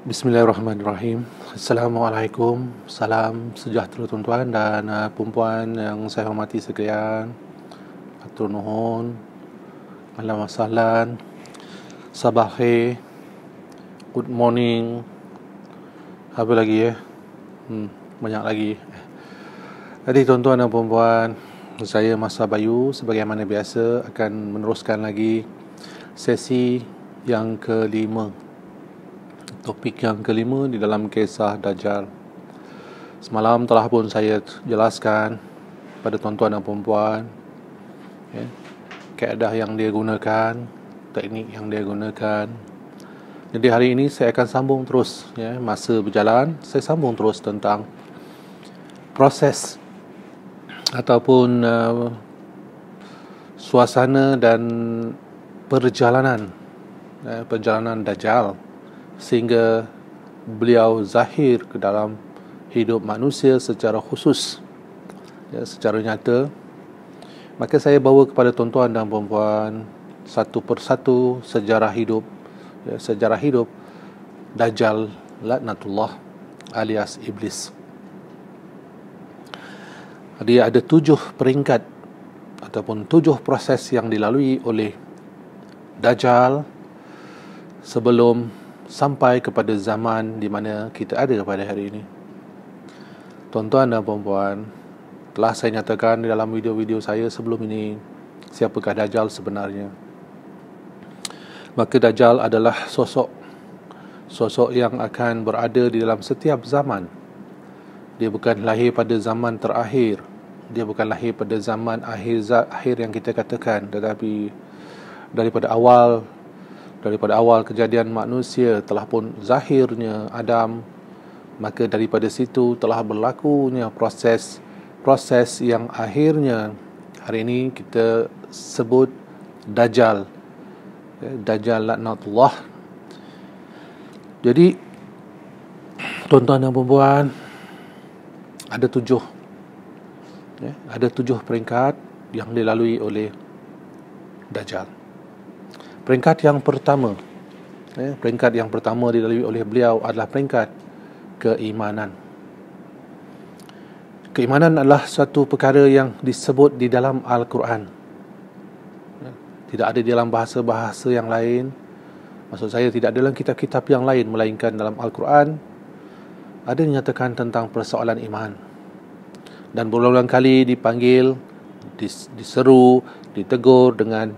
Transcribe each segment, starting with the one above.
Bismillahirrahmanirrahim. Assalamualaikum. Salam sejahtera tuan-tuan dan puan-puan yang saya hormati sekalian. Hatur nuhun. Ahlan wa sahlan. Sabah khair. Good morning. Apa lagi ya? Banyak lagi. Jadi tuan-tuan dan puan-puan, saya Masa Bayu sebagaimana biasa akan meneruskan lagi sesi yang kelima. Topik yang kelima di dalam kisah Dajjal. Semalam telah pun saya jelaskan pada tuan-tuan dan puan-puan kaedah yang dia gunakan, teknik yang dia gunakan. Jadi hari ini saya akan sambung terus, masa berjalan saya sambung terus tentang proses ataupun suasana dan perjalanan Dajjal sehingga beliau zahir ke dalam hidup manusia secara khusus, secara nyata. Maka saya bawa kepada tuan-tuan dan puan-puan satu persatu sejarah hidup Dajjal laknatullah alias iblis. Dia ada 7 peringkat ataupun 7 proses yang dilalui oleh Dajjal sebelum sampai kepada zaman di mana kita ada pada hari ini. Tuan-tuan dan puan-puan, telah saya nyatakan di dalam video-video saya sebelum ini siapakah Dajjal sebenarnya. Maka Dajjal adalah sosok yang akan berada di dalam setiap zaman. Dia bukan lahir pada zaman terakhir, dia bukan lahir pada zaman akhir yang kita katakan, tetapi daripada awal kejadian manusia telah pun zahirnya Adam. Maka daripada situ telah berlakunya proses yang akhirnya hari ini kita sebut Dajjal laknatullah. Jadi tuan-tuan dan puan-puan, ada 7 peringkat yang dilalui oleh Dajjal. Peringkat yang pertama dilalui oleh beliau adalah peringkat keimanan. Keimanan adalah satu perkara yang disebut di dalam Al-Quran. Tidak ada di dalam bahasa-bahasa yang lain. Maksud saya tidak ada dalam kitab-kitab yang lain, melainkan dalam Al-Quran ada dinyatakan tentang persoalan iman. Dan berulang-ulang kali dipanggil, diseru, ditegur dengan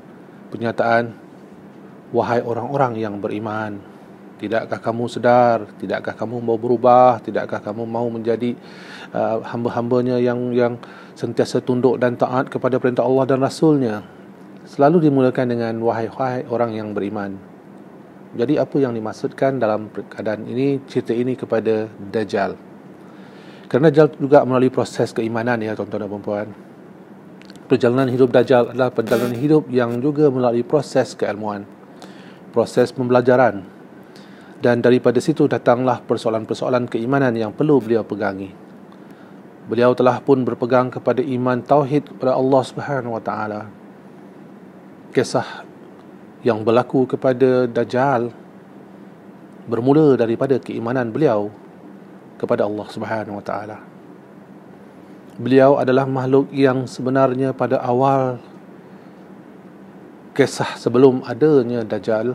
pernyataan, wahai orang-orang yang beriman, tidakkah kamu sedar, tidakkah kamu mau berubah, tidakkah kamu mau menjadi hamba-hambanya yang sentiasa tunduk dan taat kepada perintah Allah dan Rasulnya. Selalu dimulakan dengan wahai orang yang beriman. Jadi apa yang dimaksudkan dalam keadaan ini, cerita ini kepada Dajjal? Kerana Dajjal juga melalui proses keimanan, ya tuan-tuan dan puan-puan. Perjalanan hidup Dajjal adalah perjalanan hidup yang juga melalui proses keilmuan, proses pembelajaran. Dan daripada situ datanglah persoalan-persoalan keimanan yang perlu beliau pegangi. Beliau telah pun berpegang kepada iman tauhid kepada Allah Subhanahu wa taala. Kisah yang berlaku kepada Dajjal bermula daripada keimanan beliau kepada Allah Subhanahu wa taala. Beliau adalah makhluk yang sebenarnya pada awal kisah sebelum adanya Dajjal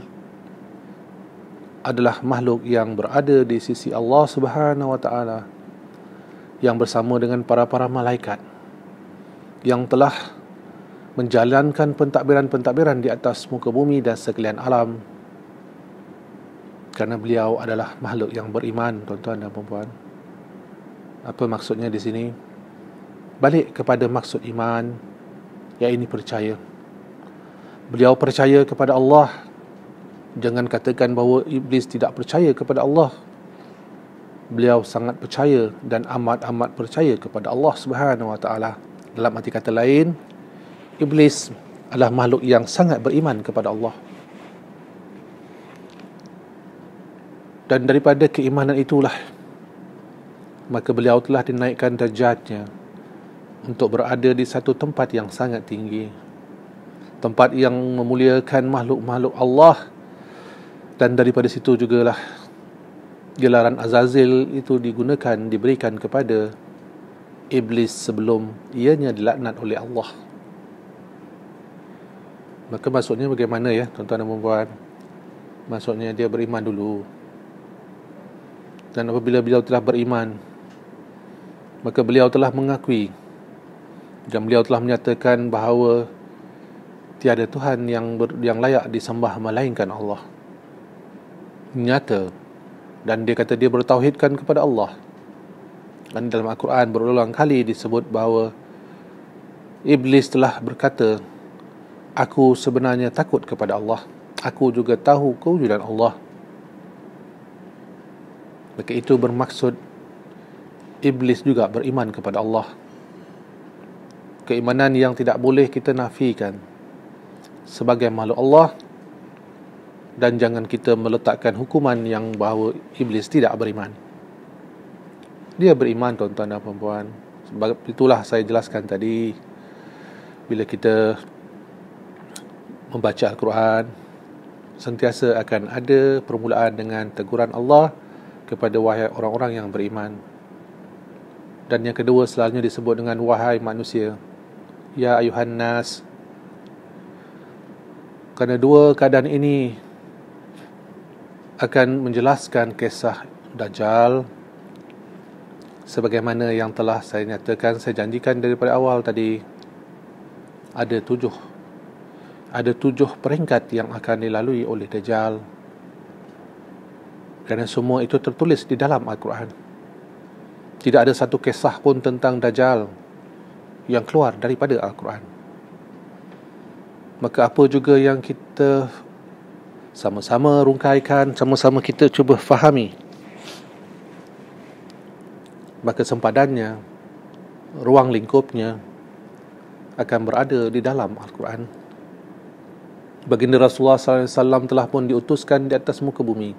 adalah makhluk yang berada di sisi Allah Subhanahu wa taala, yang bersama dengan para malaikat yang telah menjalankan pentadbiran di atas muka bumi dan sekalian alam. Kerana beliau adalah makhluk yang beriman, tuan-tuan dan puan-puan. Apa maksudnya di sini? Balik kepada maksud iman, iaitu percaya. Beliau percaya kepada Allah. Jangan katakan bahawa iblis tidak percaya kepada Allah. Beliau sangat percaya dan amat percaya kepada Allah Subhanahu wa taala. Dalam arti kata lain, iblis adalah makhluk yang sangat beriman kepada Allah. Dan daripada keimanan itulah maka beliau telah dinaikkan darjatnya untuk berada di satu tempat yang sangat tinggi, tempat yang memuliakan makhluk-makhluk Allah. Dan daripada situ jugalah gelaran Azazil itu diberikan kepada iblis sebelum ianya dilaknat oleh Allah. Maka maksudnya bagaimana ya tuan-tuan dan puan? Maksudnya dia beriman dulu. Dan apabila beliau telah beriman, maka beliau telah mengakui dan beliau telah menyatakan bahawa tiada Tuhan yang layak disembah melainkan Allah. Nyata. Dan dia kata dia bertauhidkan kepada Allah. Dan dalam Al-Quran berulang kali disebut bahawa iblis telah berkata, aku sebenarnya takut kepada Allah. Aku juga tahu kewujudan Allah. Maka itu bermaksud iblis juga beriman kepada Allah. Keimanan yang tidak boleh kita nafikan sebagai makhluk Allah, dan jangan kita meletakkan hukuman yang bahawa iblis tidak beriman. Dia beriman tuan-tuan dan puan-puan. Sebab itulah saya jelaskan tadi, bila kita membaca Al-Quran, sentiasa akan ada permulaan dengan teguran Allah kepada wahai orang-orang yang beriman. Dan yang kedua selalunya disebut dengan wahai manusia, ya ayuhan nas. Kerana dua keadaan ini akan menjelaskan kisah Dajjal sebagaimana yang telah saya nyatakan, saya janjikan daripada awal tadi. Ada tujuh peringkat yang akan dilalui oleh Dajjal, kerana semua itu tertulis di dalam Al-Quran. Tidak ada satu kisah pun tentang Dajjal yang keluar daripada Al-Quran. Maka apa juga yang kita sama-sama rungkaikan, sama-sama kita cuba fahami, maka sempadannya, ruang lingkupnya akan berada di dalam Al-Quran. Baginda Rasulullah SAW telah pun diutuskan di atas muka bumi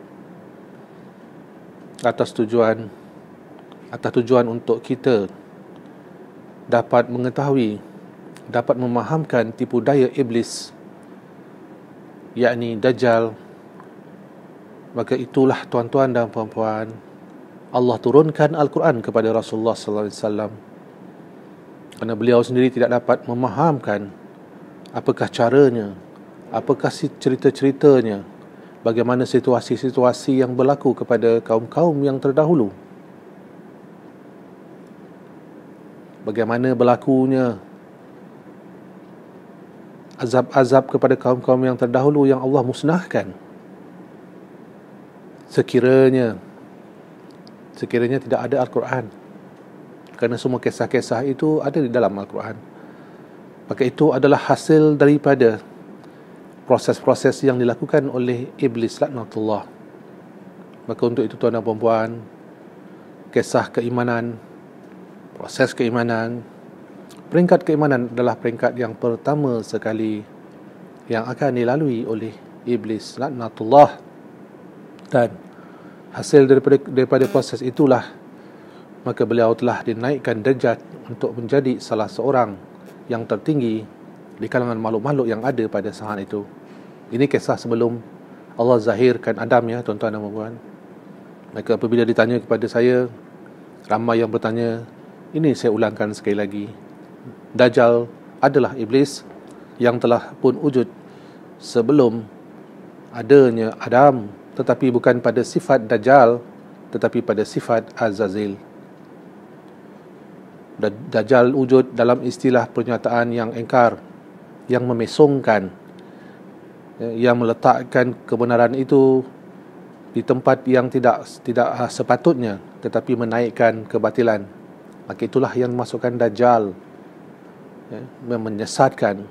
atas tujuan untuk kita dapat mengetahui, dapat memahamkan tipu daya iblis, yakni Dajjal. Maka itulah tuan-tuan dan puan-puan, Allah turunkan Al-Quran kepada Rasulullah SAW, kerana beliau sendiri tidak dapat memahamkan apakah caranya, apakah cerita-ceritanya, bagaimana situasi-situasi yang berlaku kepada kaum-kaum yang terdahulu, bagaimana berlakunya azab-azab kepada kaum-kaum yang terdahulu yang Allah musnahkan, sekiranya tidak ada Al-Quran. Kerana semua kisah-kisah itu ada di dalam Al-Quran. Maka itu adalah hasil daripada proses-proses yang dilakukan oleh iblis laknatullah. Maka untuk itu tuan dan puan-puan, kisah keimanan, proses keimanan, peringkat keimanan adalah peringkat yang pertama sekali yang akan dilalui oleh iblis laknatullah. Dan hasil daripada proses itulah maka beliau telah dinaikkan derajat untuk menjadi salah seorang yang tertinggi di kalangan makhluk-makhluk yang ada pada saat itu. Ini kisah sebelum Allah zahirkan Adam ya tuan-tuan dan puan-puan. Maka apabila ditanya kepada saya, ramai yang bertanya, ini saya ulangkan sekali lagi, Dajjal adalah iblis yang telah pun wujud sebelum adanya Adam, tetapi bukan pada sifat Dajjal, tetapi pada sifat Azazil. Dajjal wujud dalam istilah pernyataan yang engkar, yang memesongkan, yang meletakkan kebenaran itu di tempat yang tidak sepatutnya, tetapi menaikkan kebatilan. Maka itulah yang memasukkan Dajjal, menyesatkan.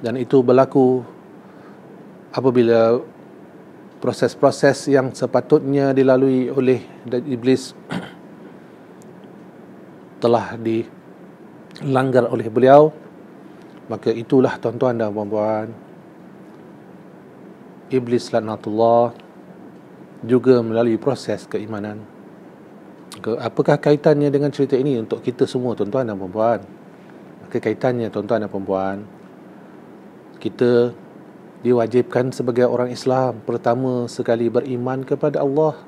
Dan itu berlaku apabila proses-proses yang sepatutnya dilalui oleh iblis telah dilanggar oleh beliau. Maka itulah tuan-tuan dan puan-puan, iblis laknatullah juga melalui proses keimanan. Apakah kaitannya dengan cerita ini untuk kita semua tuan-tuan dan puan-puan? Maka kaitannya tuan-tuan dan puan-puan, kita diwajibkan sebagai orang Islam pertama sekali beriman kepada Allah.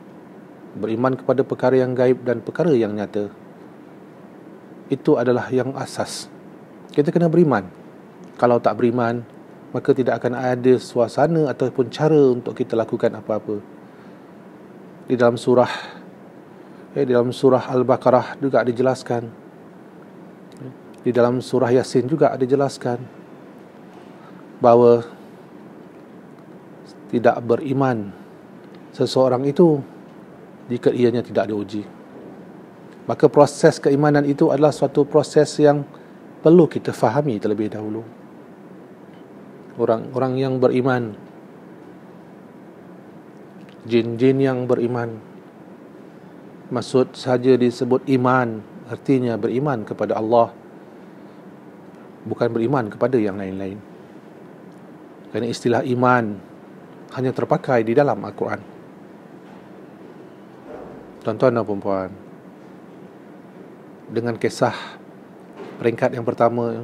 beriman kepada perkara yang gaib dan perkara yang nyata. Itu adalah yang asas. Kita kena beriman. Kalau tak beriman, maka tidak akan ada suasana ataupun cara untuk kita lakukan apa-apa. Di dalam surah Al-Baqarah juga dijelaskan. Di dalam surah Yasin juga dijelaskan bahawa tidak beriman seseorang itu jika ianya tidak diuji. Maka proses keimanan itu adalah suatu proses yang perlu kita fahami terlebih dahulu. Orang-orang yang beriman, jin-jin yang beriman, maksud saja disebut iman, artinya beriman kepada Allah, bukan beriman kepada yang lain-lain. Kerana istilah iman hanya terpakai di dalam Al-Quran. Tuan-tuan dan puan-puan, dengan kisah peringkat yang pertama,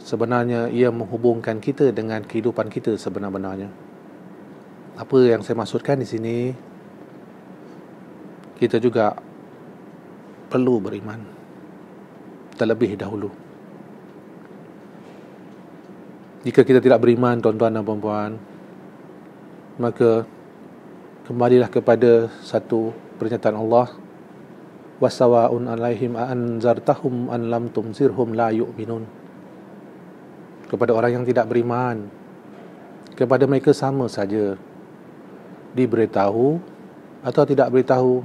sebenarnya ia menghubungkan kita dengan kehidupan kita sebenar-benarnya. Apa yang saya maksudkan di sini, kita juga perlu beriman terlebih dahulu. Jika kita tidak beriman, tuan-tuan dan puan-puan, maka kembalilah kepada satu pernyataan Allah, wasawa'un alaihim anzartahum an lam tunzirhum la yu'minun. Kepada orang yang tidak beriman, kepada mereka sama saja, diberitahu atau tidak beritahu,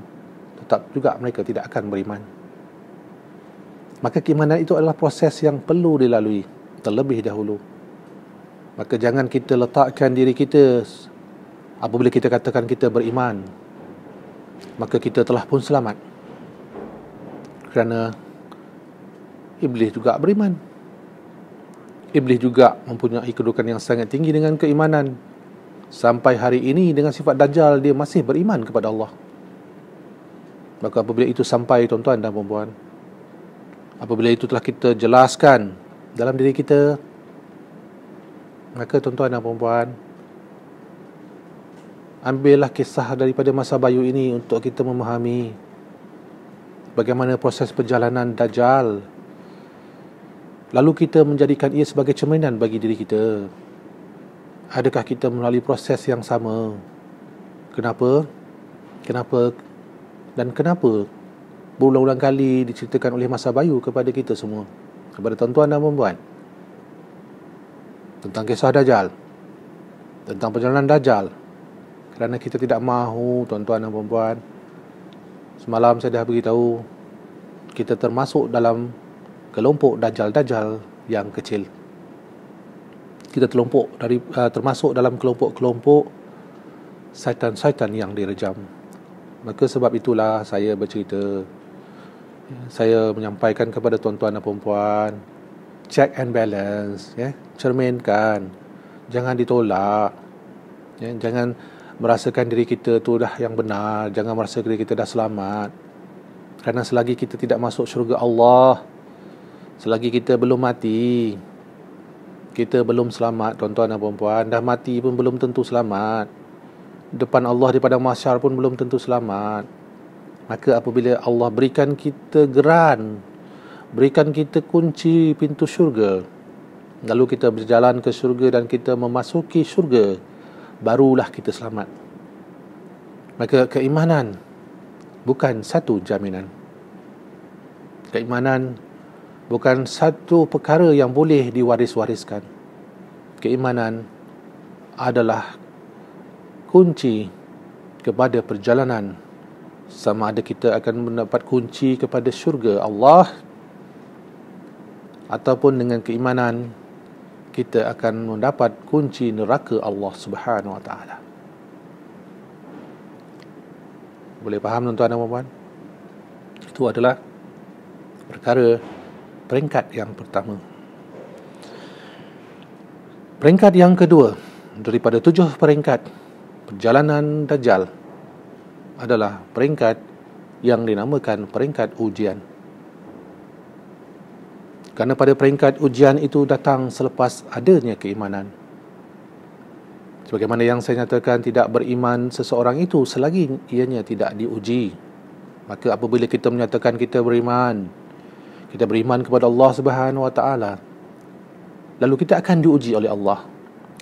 tetap juga mereka tidak akan beriman. Maka keimanan itu adalah proses yang perlu dilalui terlebih dahulu. Maka jangan kita letakkan diri kita, apabila kita katakan kita beriman, maka kita telah pun selamat. Kerana Iblis juga beriman. Iblis juga mempunyai kedudukan yang sangat tinggi dengan keimanan. Sampai hari ini dengan sifat Dajjal, dia masih beriman kepada Allah. Maka apabila itu sampai, tuan-tuan dan puan-puan, apabila itu telah kita jelaskan dalam diri kita, maka tuan-tuan dan puan-puan, ambillah kisah daripada masa bayu ini untuk kita memahami bagaimana proses perjalanan Dajjal. Lalu kita menjadikan ia sebagai cerminan bagi diri kita. Adakah kita melalui proses yang sama? Kenapa? Dan kenapa berulang-ulang kali diceritakan oleh masa bayu kepada kita semua, kepada tuan-tuan dan puan-puan, tentang kisah Dajjal, tentang perjalanan Dajjal? Kerana kita tidak mahu, tuan-tuan dan puan-puan, semalam saya dah beritahu, kita termasuk dalam kelompok Dajjal-Dajjal yang kecil. Kita termasuk dalam kelompok-kelompok syaitan-syaitan yang direjam. Maka sebab itulah saya bercerita, saya menyampaikan kepada tuan-tuan dan puan-puan, check and balance, cerminkan, jangan ditolak, jangan merasakan diri kita tu dah yang benar, jangan merasa diri kita dah selamat. Kerana selagi kita tidak masuk syurga Allah, selagi kita belum mati, kita belum selamat, tuan-tuan dan puan-puan. Dah mati pun belum tentu selamat, depan Allah di padang mahsyar pun belum tentu selamat. Maka apabila Allah berikan kita geran, berikan kita kunci pintu syurga, lalu kita berjalan ke syurga dan kita memasuki syurga, barulah kita selamat. Maka keimanan bukan satu jaminan. Keimanan bukan satu perkara yang boleh diwaris-wariskan. Keimanan adalah kunci kepada perjalanan, sama ada kita akan mendapat kunci kepada syurga Allah, ataupun dengan keimanan kita akan mendapat kunci neraka Allah Subhanahu Wa Taala. Boleh faham, tuan-tuan dan puan-puan? Itu adalah perkara peringkat yang pertama. Peringkat yang kedua daripada 7 peringkat perjalanan Dajjal adalah peringkat yang dinamakan peringkat ujian. Kerana pada peringkat ujian itu datang selepas adanya keimanan. Sebagaimana yang saya nyatakan, tidak beriman seseorang itu selagi ianya tidak diuji. Maka apabila kita menyatakan kita beriman kepada Allah Subhanahu Wa Taala, lalu kita akan diuji oleh Allah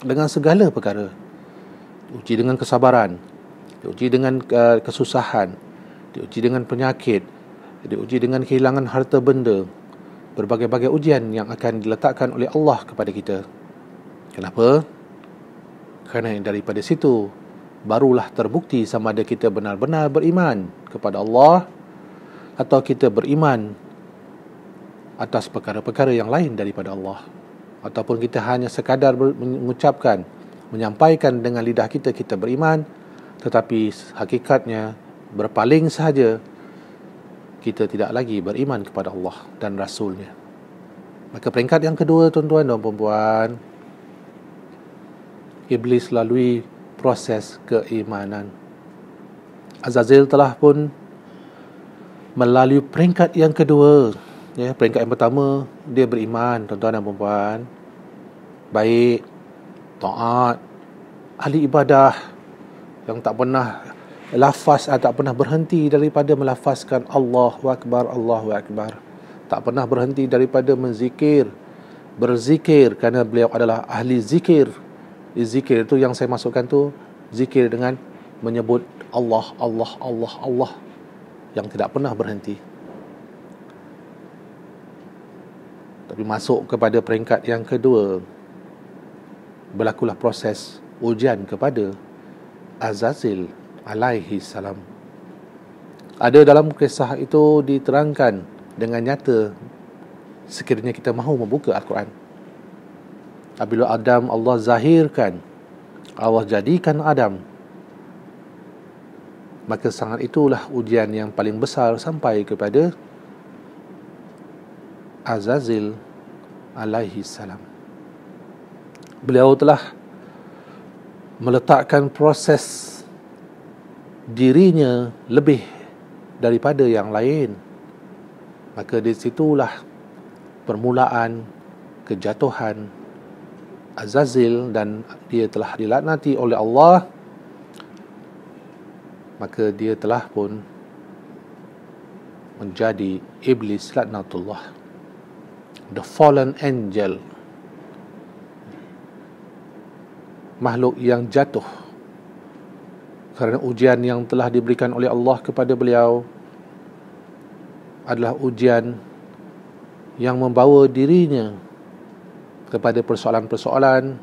dengan segala perkara. Diuji dengan kesabaran, diuji dengan kesusahan, diuji dengan penyakit, diuji dengan kehilangan harta benda, berbagai-bagai ujian yang akan diletakkan oleh Allah kepada kita. Kenapa? Kerana daripada situ barulah terbukti sama ada kita benar-benar beriman kepada Allah atau kita beriman atas perkara-perkara yang lain daripada Allah, ataupun kita hanya sekadar mengucapkan, menyampaikan dengan lidah kita beriman, tetapi hakikatnya berpaling sahaja, kita tidak lagi beriman kepada Allah dan Rasulnya. Maka peringkat yang kedua, tuan-tuan dan puan-puan, Iblis lalui proses keimanan. Azazil telah pun melalui peringkat yang kedua. Ya, peringkat yang pertama, dia beriman, tuan-tuan dan puan-puan, baik, taat, ahli ibadah, yang tak pernah lafaz, tak pernah berhenti daripada melafazkan Allahu Akbar, Allahu Akbar. Tak pernah berhenti daripada berzikir, kerana beliau adalah ahli zikir. Zikir itu yang saya masukkan tu, zikir dengan menyebut Allah, Allah, Allah, Allah, yang tidak pernah berhenti. Tapi masuk kepada peringkat yang kedua, berlakulah proses ujian kepada Azazil alaihi salam. Ada dalam kisah itu diterangkan dengan nyata, sekiranya kita mahu membuka Al-Quran. Apabila Adam Allah zahirkan, Allah jadikan Adam, maka sangat itulah ujian yang paling besar sampai kepada Azazil alaihi salam. Beliau telah meletakkan proses dirinya lebih daripada yang lain. Maka di situlah permulaan kejatuhan Azazil, dan dia telah dilaknati oleh Allah. Maka dia telah pun menjadi iblis laknatullah, the fallen angel, makhluk yang jatuh kerana ujian yang telah diberikan oleh Allah kepada beliau adalah ujian yang membawa dirinya kepada persoalan-persoalan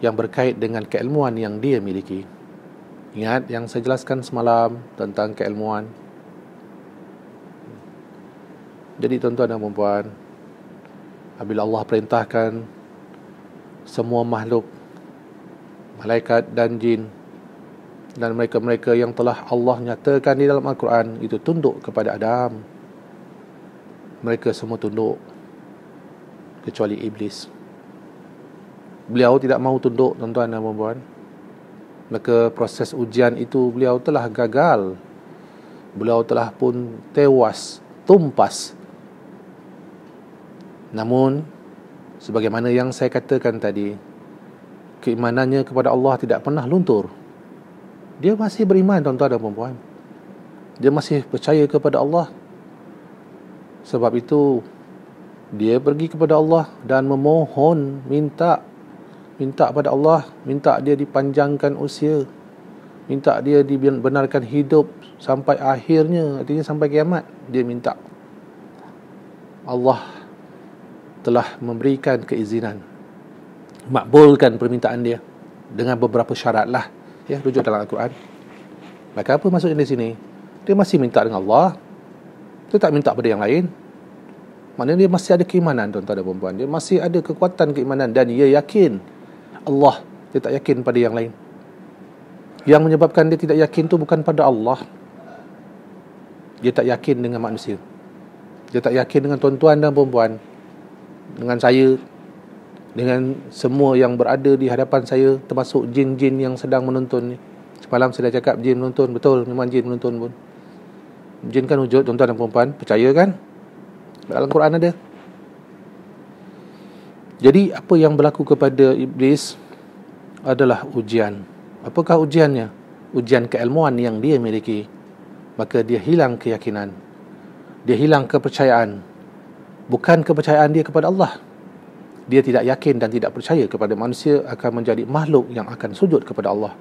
yang berkait dengan keilmuan yang dia miliki. Ingat yang saya jelaskan semalam tentang keilmuan. Jadi tuan-tuan dan puan-puan, apabila Allah perintahkan semua makhluk, malaikat dan jin, dan mereka-mereka yang telah Allah nyatakan di dalam Al-Quran itu tunduk kepada Adam, mereka semua tunduk kecuali iblis. Beliau tidak mahu tunduk, tuan-tuan dan puan-puan. Maka proses ujian itu beliau telah gagal. Beliau telah pun tewas, tumpas. Namun sebagaimana yang saya katakan tadi, keimanannya kepada Allah tidak pernah luntur. Dia masih beriman, tuan-tuan dan puan-puan. Dia masih percaya kepada Allah. Sebab itu dia pergi kepada Allah dan memohon, minta pada Allah, minta dia dipanjangkan usia, minta dia dibenarkan hidup sampai akhirnya, artinya sampai kiamat. Dia minta. Allah telah memberikan keizinan, makbulkan permintaan dia dengan beberapa syarat lah, ya, rujuk dalam Al-Quran. Maka apa maksudnya di sini? Dia masih minta dengan Allah, dia tak minta pada yang lain. Maknanya dia masih ada keimanan, tuan-tuan dan puan-puan. Dia masih ada kekuatan keimanan dan dia yakin Allah. Dia tak yakin pada yang lain. Yang menyebabkan dia tidak yakin tu bukan pada Allah. Dia tak yakin dengan manusia. Dia tak yakin dengan tuan-tuan dan puan-puan, dengan saya, dengan semua yang berada di hadapan saya, termasuk jin-jin yang sedang menonton ni. Semalam saya dah cakap jin menonton. Betul, memang jin menonton pun. Jin kan wujud, tuan-tuan dan puan-puan. Percaya kan? Dalam Quran ada. Jadi apa yang berlaku kepada iblis, adalah ujian. Apakah ujiannya? Ujian keilmuan yang dia miliki. Maka dia hilang keyakinan, dia hilang kepercayaan. Bukan kepercayaan dia kepada Allah. Dia tidak yakin dan tidak percaya kepada manusia akan menjadi makhluk yang akan sujud kepada Allah.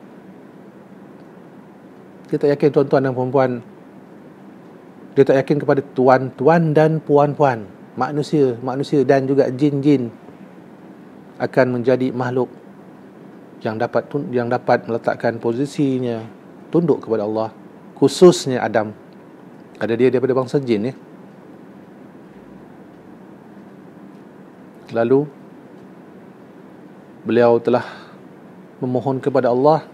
Dia tak yakin, tuan-tuan dan puan-puan. Dia tak yakin kepada tuan-tuan dan puan-puan, manusia dan juga jin-jin akan menjadi makhluk yang dapat meletakkan posisinya tunduk kepada Allah. Khususnya Adam, ada dia daripada bangsa jin ya. Lalu beliau telah memohon kepada Allah,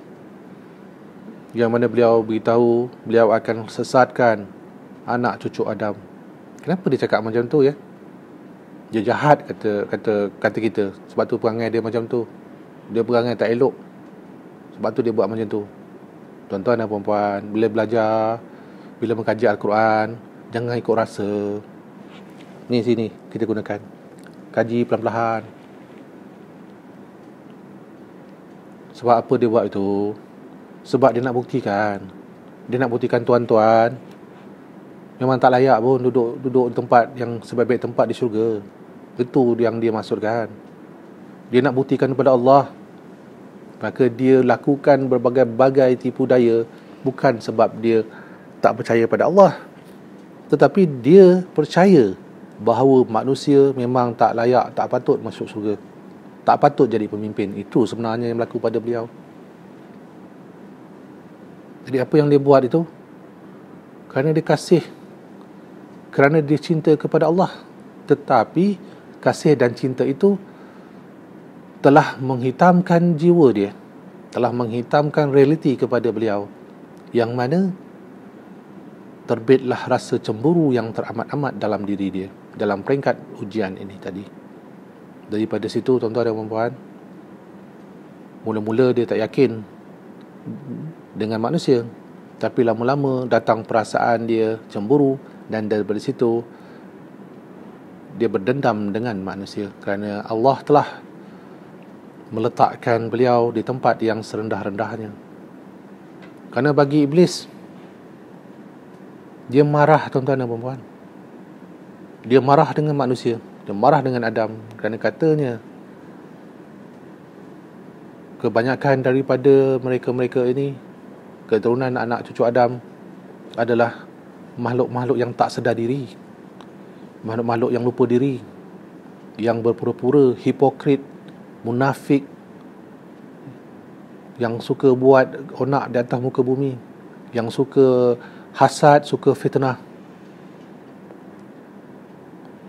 yang mana beliau beritahu beliau akan sesatkan anak cucu Adam. Kenapa dia cakap macam tu ya? Dia jahat kata kita. Sebab tu perangai dia macam tu. Dia perangai tak elok. Sebab tu dia buat macam tu. Tuan-tuan dan puan-puan, bila belajar, bila mengkaji Al-Quran, jangan ikut rasa. Ni sini kita gunakan. Kaji pelan-pelan. Sebab apa dia buat itu? Sebab dia nak buktikan. Dia nak buktikan tuan-tuan memang tak layak pun duduk tempat yang sebaik-baik tempat di syurga. Itu yang dia maksudkan. Dia nak buktikan kepada Allah. Maka dia lakukan berbagai-bagai tipu daya, bukan sebab dia tak percaya pada Allah, tetapi dia percaya bahawa manusia memang tak layak, tak patut masuk syurga, tak patut jadi pemimpin. Itu sebenarnya yang berlaku pada beliau. Jadi apa yang dia buat itu? Kerana dia kasih, kerana dia cinta kepada Allah. Tetapi kasih dan cinta itu telah menghitamkan jiwa dia, telah menghitamkan realiti kepada beliau, yang mana terbitlah rasa cemburu yang teramat-amat dalam diri dia, dalam peringkat ujian ini tadi. Daripada situ, tuan-tuan dan puan-puan, mula-mula dia tak yakin dengan manusia, tapi lama-lama datang perasaan dia cemburu, dan daripada situ dia berdendam dengan manusia, kerana Allah telah meletakkan beliau di tempat yang serendah-rendahnya. Kerana bagi iblis, dia marah, tuan-tuan dan puan-puan. Dia marah dengan manusia, dia marah dengan Adam, kerana katanya kebanyakan daripada mereka-mereka ini, keturunan anak cucu Adam, adalah makhluk-makhluk yang tak sedar diri, makhluk-makhluk yang lupa diri, yang berpura-pura hipokrit, munafik, yang suka buat onak di atas muka bumi, yang suka hasad, suka fitnah.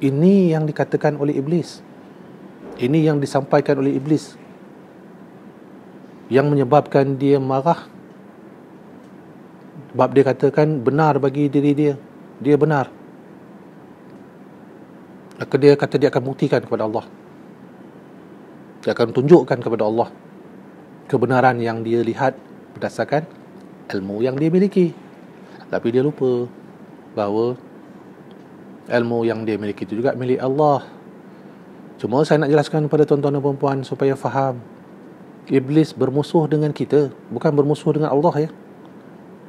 Ini yang dikatakan oleh iblis. Ini yang disampaikan oleh iblis, yang menyebabkan dia marah. Sebab dia katakan benar bagi diri dia, dia benar. Maka dia kata dia akan buktikan kepada Allah, dia akan tunjukkan kepada Allah kebenaran yang dia lihat berdasarkan ilmu yang dia miliki. Tapi dia lupa bahawa ilmu yang dia miliki itu juga milik Allah. Cuma saya nak jelaskan kepada tuan-tuan dan puan-puan supaya faham. Iblis bermusuh dengan kita, bukan bermusuh dengan Allah ya.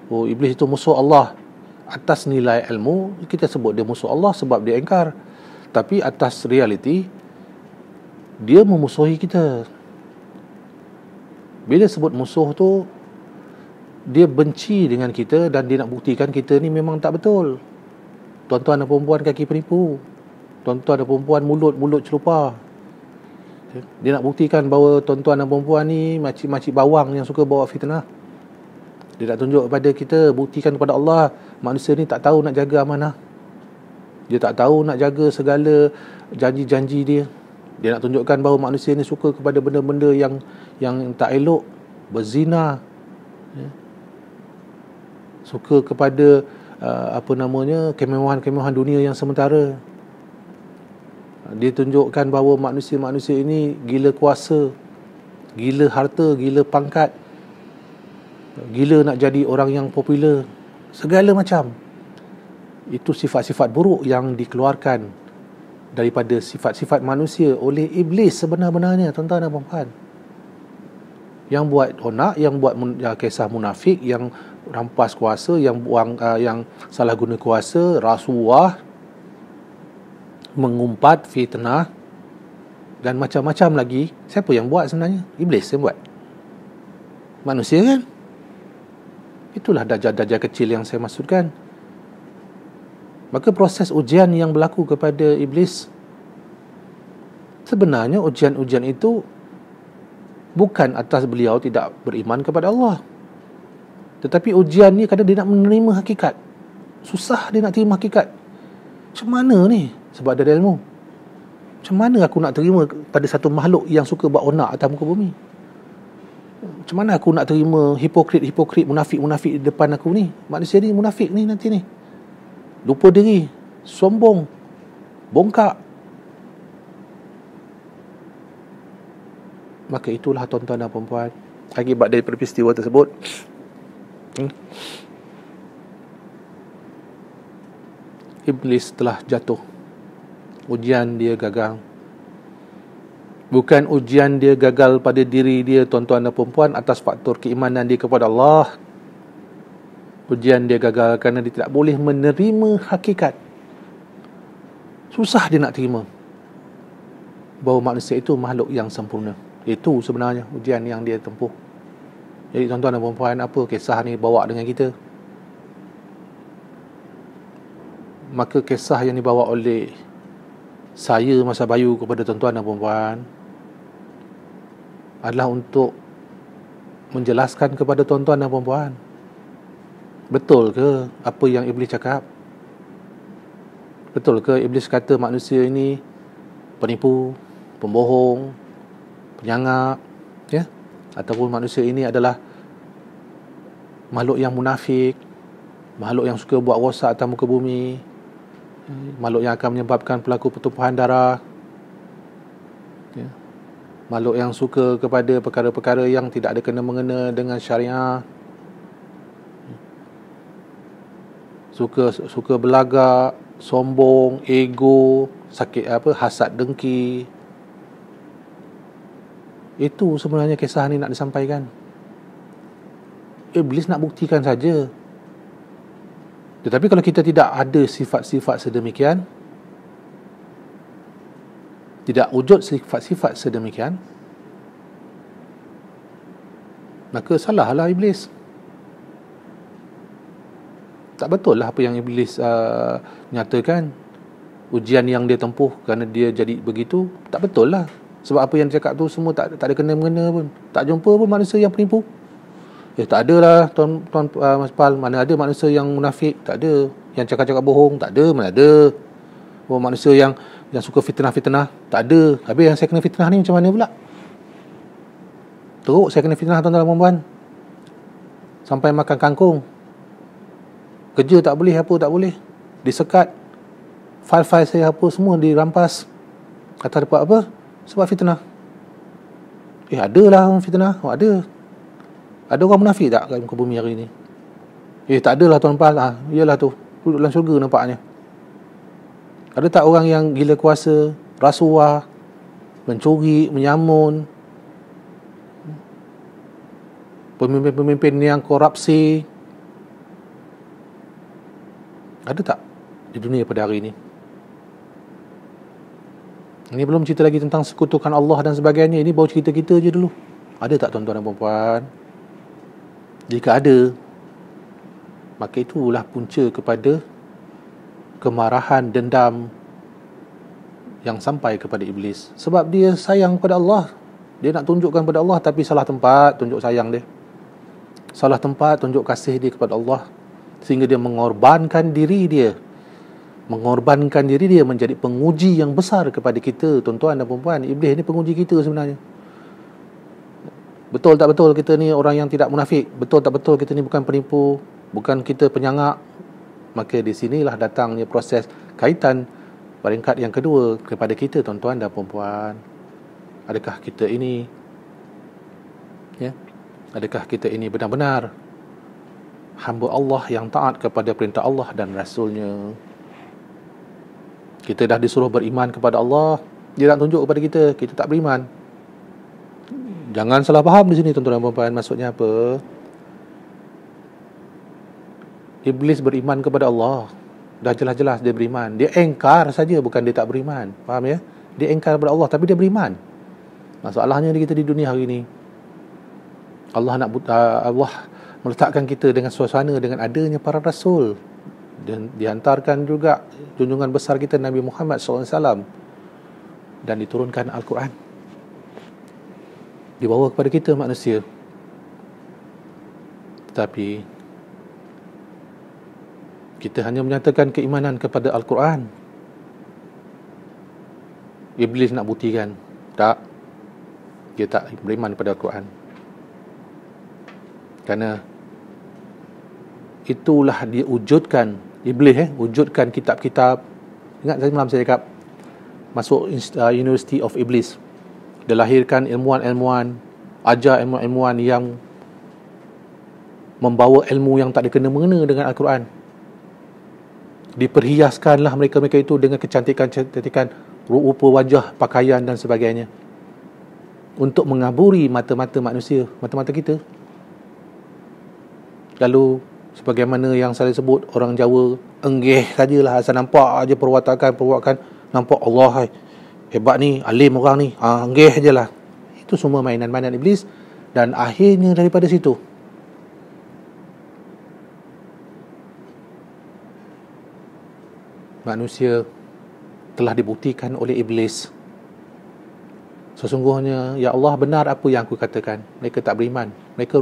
Oh, iblis itu musuh Allah. Atas nilai ilmu, kita sebut dia musuh Allah sebab dia ingkar. Tapi atas realiti, dia memusuhi kita. Bila sebut musuh tu, dia benci dengan kita dan dia nak buktikan kita ni memang tak betul. Tuan-tuan dan perempuan kaki penipu, tuan-tuan dan perempuan mulut celupa. Dia nak buktikan bahawa tuan-tuan dan perempuan ni makcik-makcik bawang yang suka bawa fitnah. Dia nak tunjuk kepada kita, buktikan kepada Allah, manusia ni tak tahu nak jaga amanah. Dia tak tahu nak jaga segala janji-janji dia. Dia nak tunjukkan bahawa manusia ni suka kepada benda-benda yang tak elok, berzina, suka kepada kemewahan-kemewahan dunia yang sementara. Dia tunjukkan bahawa manusia-manusia ini gila kuasa, gila harta, gila pangkat, gila nak jadi orang yang popular, segala macam. Itu sifat-sifat buruk yang dikeluarkan daripada sifat-sifat manusia oleh iblis sebenar-benarnya, tuan-tuan dan puan-puan. Yang buat onak, yang buat kisah munafik, yang rampas kuasa, yang yang salah guna kuasa, rasuah, mengumpat, fitnah dan macam-macam lagi. Siapa yang buat sebenarnya? Iblis yang buat. Manusia kan? Itulah dajjal-dajjal kecil yang saya maksudkan. Maka proses ujian yang berlaku kepada iblis, sebenarnya ujian-ujian itu bukan atas beliau tidak beriman kepada Allah, tetapi ujian ni kadang dia nak menerima hakikat. Susah dia nak terima hakikat. Macam mana ni? Sebab ada ilmu. Macam mana aku nak terima pada satu makhluk yang suka buat onak atas muka bumi? Macam mana aku nak terima hipokrit, munafik di depan aku ni? Manusia ni munafik ni nanti ni. Lupa diri, sombong, bongkak. Maka itulah tuan-tuan dan puan-puan, akibat daripada peristiwa tersebut, iblis telah jatuh. Ujian dia gagal. Bukan ujian dia gagal pada diri dia, tuan-tuan dan puan-puan, atas faktor keimanan dia kepada Allah. Ujian dia gagal kerana dia tidak boleh menerima hakikat. Susah dia nak terima bahawa manusia itu makhluk yang sempurna. Itu sebenarnya ujian yang dia tempuh. Jadi tuan-tuan dan puan-puan, apa kisah ni bawa dengan kita? Maka kisah yang dibawa oleh saya, Masa Bayu, kepada tuan-tuan dan puan-puan adalah untuk menjelaskan kepada tuan-tuan dan puan-puan, betul ke apa yang iblis cakap? Betul ke iblis kata manusia ini penipu, pembohong, penyangap, ya? Ataupun manusia ini adalah makhluk yang munafik, makhluk yang suka buat rosak atas muka bumi, makhluk yang akan menyebabkan pelaku pertumpahan darah, ya? Makhluk yang suka kepada perkara-perkara yang tidak ada kena-mengena dengan syariah, suka belagak, sombong, ego, sakit hasad dengki. Itu sebenarnya kisah ni nak disampaikan. Iblis nak buktikan saja. Tetapi kalau kita tidak ada sifat-sifat sedemikian, tidak wujud sifat-sifat sedemikian, maka salahlah iblis. Tak betul lah apa yang iblis nyatakan. Ujian yang dia tempuh kerana dia jadi begitu, tak betul lah. Sebab apa yang dia cakap tu semua tak ada kena-mengena pun. Tak jumpa pun manusia yang penipu. Tak ada lah Tuan Mas Pal. Mana ada manusia yang munafik? Tak ada. Yang cakap-cakap bohong? Tak ada. Mana ada. Manusia yang suka fitnah-fitnah? Tak ada. Habis yang saya kena fitnah ni macam mana pula? Teruk saya kena fitnah, tuan-tuan dan puan-puan. Sampai makan kangkung. Kerja tak boleh, apa tak boleh. Disekat. File-file saya apa semua dirampas. Kata dapat apa? Sebab fitnah. Adalah orang fitnah. Ada. Ada orang munafik tak kat muka bumi hari ni? Tak adalah tuan-puan. Iyalah tu. Duduk dalam syurga nampaknya. Ada tak orang yang gila kuasa, rasuah, mencuri, menyamun, pemimpin-pemimpin yang korupsi? Ada tak di dunia pada hari ini? Ini belum cerita lagi tentang sekutukan Allah dan sebagainya. Ini baru cerita kita je dulu. Ada tak tuan-tuan dan puan-puan? Jika ada, maka itulah punca kepada kemarahan, dendam yang sampai kepada iblis. Sebab dia sayang kepada Allah. Dia nak tunjukkan kepada Allah, tapi salah tempat tunjuk sayang dia. Salah tempat tunjuk kasih dia kepada Allah. Sehingga dia mengorbankan diri dia. Mengorbankan diri dia menjadi penguji yang besar kepada kita, tuan-tuan dan puan-puan. Iblis ni penguji kita sebenarnya. Betul tak betul kita ni orang yang tidak munafik? Betul tak betul kita ni bukan penipu? Bukan kita penyangak? Maka di sinilah datangnya proses kaitan peringkat yang kedua kepada kita, tuan-tuan dan puan-puan. Adakah kita ini, adakah kita ini benar-benar hamba Allah yang taat kepada perintah Allah dan Rasulnya? Kita dah disuruh beriman kepada Allah, dia nak tunjuk kepada kita, kita tak beriman. Jangan salah faham di sini tuan-tuan dan puan-puan. Maksudnya apa? Iblis beriman kepada Allah. Dah jelas-jelas dia beriman. Dia engkar saja, bukan dia tak beriman. Faham ya? Dia engkar kepada Allah tapi dia beriman. Masalahnya kita di dunia hari ini, Allah meletakkan kita dengan suasana dengan adanya para rasul, dan dihantarkan juga junjungan besar kita Nabi Muhammad SAW, dan diturunkan Al-Quran, dibawa kepada kita manusia. Tetapi kita hanya menyatakan keimanan kepada Al-Quran. Iblis nak buktikan, tak, dia tak beriman kepada Al-Quran. Kerana itulah dia wujudkan, Iblis wujudkan kitab-kitab. Ingat saya malam saya cakap, masuk University of Iblis. Dia lahirkan ilmuwan-ilmuwan, ajar ilmuwan-ilmuwan yang membawa ilmu yang tak ada kena-mengena dengan Al-Quran. Diperhiaskanlah mereka-mereka itu dengan kecantikan-kecantikan rupa wajah, pakaian dan sebagainya, untuk mengaburi mata-mata manusia, mata-mata kita. Lalu sebagaimana yang saya sebut, orang Jawa enggeh sajalah, asal nampak aja perwatakan, nampak Allah hebat ni, alim orang ni, enggeh sajalah. Itu semua mainan-mainan iblis. Dan akhirnya daripada situ, manusia telah dibuktikan oleh iblis, sesungguhnya ya Allah, benar apa yang aku katakan. Mereka tak beriman. Mereka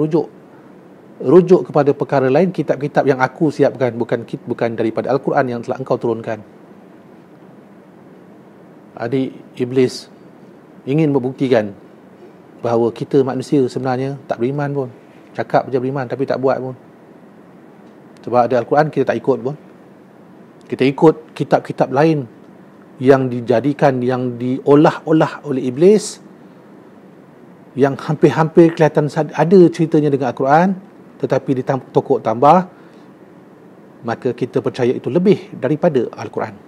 rujuk kepada perkara lain, kitab-kitab yang aku siapkan, bukan daripada Al-Quran yang telah engkau turunkan. Adik iblis ingin membuktikan bahawa kita manusia sebenarnya tak beriman pun. Cakap je beriman tapi tak buat pun. Sebab ada Al-Quran kita tak ikut pun. Kita ikut kitab-kitab lain yang dijadikan, yang diolah-olah oleh iblis, yang hampir-hampir kelihatan ada ceritanya dengan Al-Quran, tetapi ditokok tambah, maka kita percaya itu lebih daripada Al-Quran.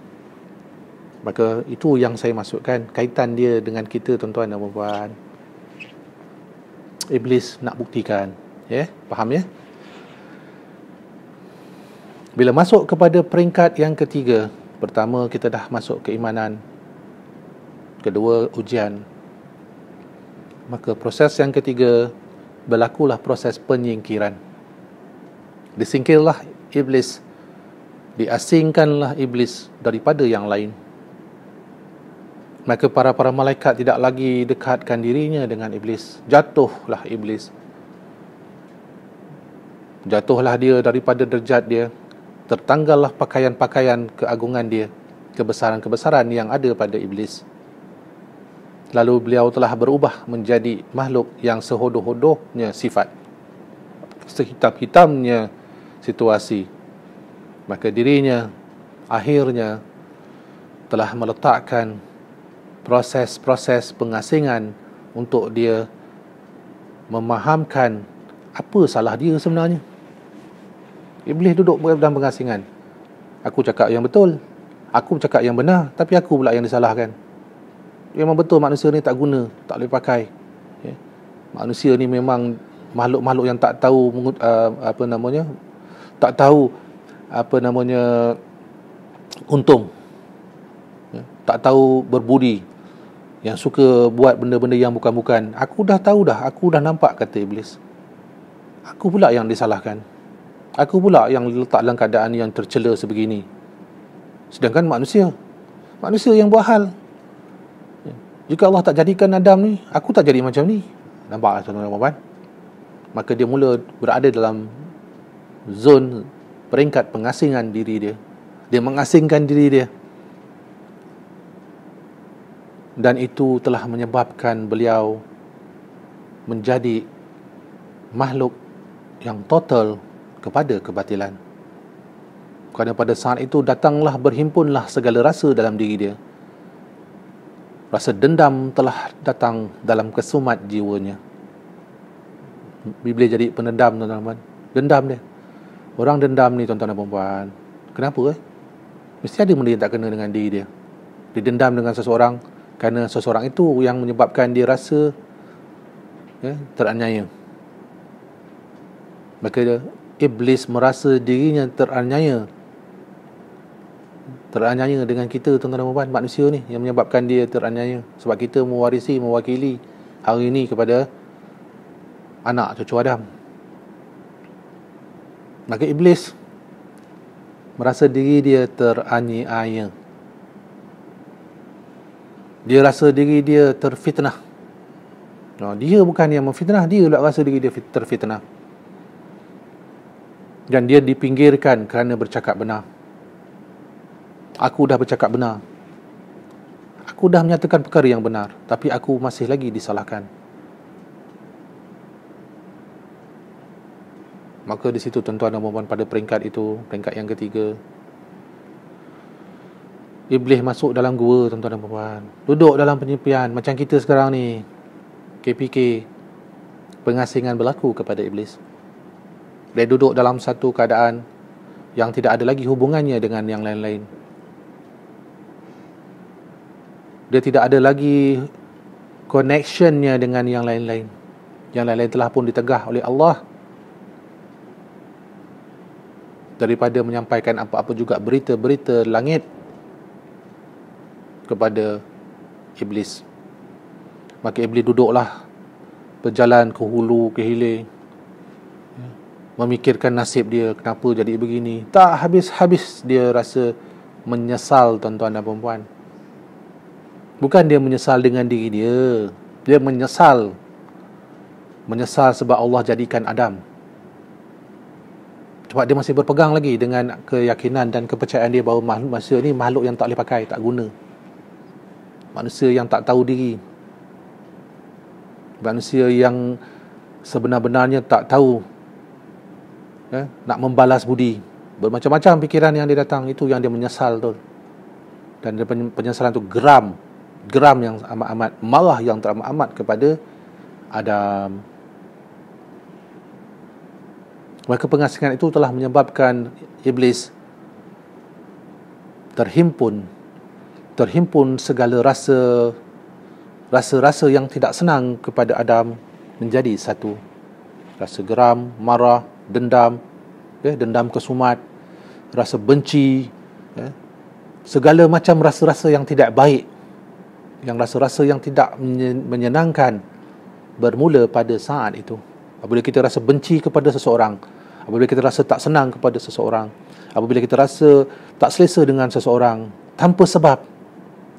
Maka itu yang saya masukkan, kaitan dia dengan kita, tuan-tuan dan puan-puan. Iblis nak buktikan, faham ya? Bila masuk kepada peringkat yang ketiga, pertama kita dah masuk keimanan, kedua ujian, maka proses yang ketiga berlakulah proses penyingkiran. Disingkirlah iblis, diasingkanlah iblis daripada yang lain. Maka para malaikat tidak lagi dekatkan dirinya dengan iblis. Jatuhlah iblis, jatuhlah dia daripada derajat dia, tertanggallah pakaian-pakaian keagungan dia, kebesaran-kebesaran yang ada pada iblis. Lalu beliau telah berubah menjadi makhluk yang sehodoh-hodohnya sifat, sehitam-hitamnya situasi. Maka dirinya akhirnya telah meletakkan proses-proses pengasingan untuk dia memahamkan apa salah dia sebenarnya. Iblis duduk dalam pengasingan. Aku cakap yang betul, aku cakap yang benar, tapi aku pula yang disalahkan. Memang betul manusia ni tak guna, tak boleh pakai. Manusia ni memang makhluk-makhluk yang tak tahu untung, tak tahu berbudi, yang suka buat benda-benda yang bukan-bukan. Aku dah tahu dah, aku dah nampak, kata iblis. Aku pula yang disalahkan, aku pula yang letak dalam keadaan yang tercela sebegini. Sedangkan manusia yang buat hal. Jika Allah tak jadikan Adam ni, aku tak jadi macam ni. Nampak tuan-tuan? Maka dia mula berada dalam zon peringkat pengasingan diri dia. Dia mengasingkan diri dia. Dan itu telah menyebabkan beliau menjadi makhluk yang total kepada kebatilan. Kerana pada saat itu datanglah, berhimpunlah segala rasa dalam diri dia. Rasa dendam telah datang dalam kesumat jiwanya. Iblis jadi pendendam, tuan-tuan. Dendam dia. Orang dendam ni, tuan-tuan dan puan-puan, kenapa? Mesti ada benda yang tak kena dengan diri dia. Dia dendam dengan seseorang kerana seseorang itu yang menyebabkan dia rasa teraniaya. Maka iblis merasa dirinya teraniaya dengan kita, tuan-tuan dan puan-puan, manusia ni yang menyebabkan dia teraniaya, sebab kita mewakili hari ini kepada anak cucu Adam. Maka iblis merasa diri dia teraniaya. Dia rasa diri dia terfitnah. Dia bukan yang memfitnah, dia pula rasa diri dia terfitnah. Dan dia dipinggirkan kerana bercakap benar. Aku dah bercakap benar. Aku dah menyatakan perkara yang benar, tapi aku masih lagi disalahkan. Maka di situ, tuan-tuan dan puan-puan, pada peringkat itu, peringkat yang ketiga, iblis masuk dalam gua, tuan-tuan dan puan-puan. Duduk dalam penyepian macam kita sekarang ni, KPK, pengasingan berlaku kepada iblis. Dia duduk dalam satu keadaan yang tidak ada lagi hubungannya dengan yang lain-lain. Dia tidak ada lagi connectionnya dengan yang lain-lain. Yang lain-lain telah pun ditegah oleh Allah daripada menyampaikan apa-apa juga berita-berita langit kepada iblis. Maka iblis duduklah, berjalan ke hulu ke hilir, memikirkan nasib dia, kenapa jadi begini. Tak habis-habis dia rasa menyesal, tuan-tuan dan puan-puan. Bukan dia menyesal dengan diri dia, dia menyesal sebab Allah jadikan Adam. Sebab dia masih berpegang lagi dengan keyakinan dan kepercayaan dia bahawa manusia ni makhluk yang tak boleh pakai, tak guna. Manusia yang tak tahu diri, manusia yang sebenar-benarnya tak tahu nak membalas budi. Bermacam-macam fikiran yang dia datang, itu yang dia menyesal tu. Dan penyesalan tu geram yang amat-amat, marah yang teramat-amat kepada Adam. Maka pengasingan itu telah menyebabkan iblis terhimpun segala rasa yang tidak senang kepada Adam menjadi satu. Rasa geram, marah, dendam, dendam kesumat, rasa benci, segala macam rasa-rasa yang tidak baik, yang rasa-rasa yang tidak menyenangkan bermula pada saat itu. Apabila kita rasa benci kepada seseorang, apabila kita rasa tak senang kepada seseorang, apabila kita rasa tak selesa dengan seseorang tanpa sebab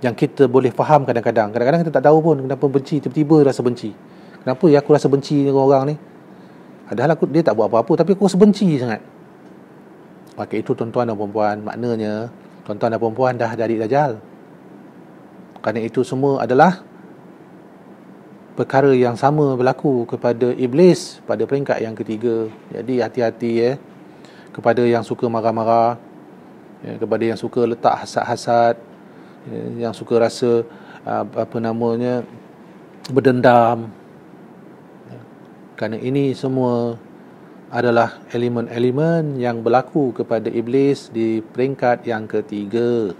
yang kita boleh faham, kadang-kadang kita tak tahu pun kenapa benci, tiba-tiba rasa benci. Kenapa ya aku rasa benci dengan orang ni? Padahal dia tak buat apa-apa, tapi aku rasa benci sangat. Maka itu, tuan-tuan dan puan-puan, maknanya tuan-tuan dan puan-puan dah jadi dajjal. Kerana itu semua adalah perkara yang sama berlaku kepada iblis pada peringkat yang ketiga. Jadi hati-hati kepada yang suka marah-marah, kepada yang suka letak hasad-hasad, yang suka rasa berdendam. Kerana ini semua adalah elemen-elemen yang berlaku kepada iblis di peringkat yang ketiga.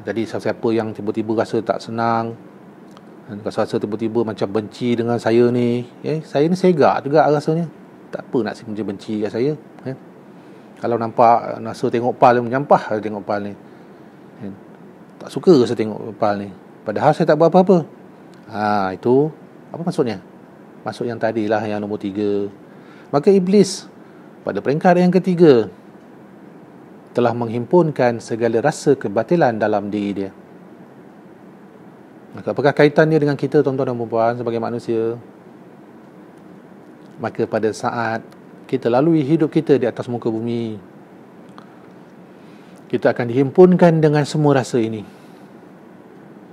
Jadi siapa yang tiba-tiba rasa tak senang, rasa tiba-tiba macam benci dengan saya ni, saya ni segak juga rasanya. Tak apa nak benci kat saya. Kalau nampak rasa tengok pal, menyampah tengok pal ni. Tak suka rasa tengok pal ni, padahal saya tak buat apa-apa. Itu apa maksudnya? Maksud yang tadilah, yang nombor 3. Maka iblis pada peringkat yang ketiga telah menghimpunkan segala rasa kebatilan dalam diri dia. Maka apakah kaitannya dengan kita, tuan-tuan dan puan-puan, sebagai manusia? Maka pada saat kita lalui hidup kita di atas muka bumi, kita akan dihimpunkan dengan semua rasa ini.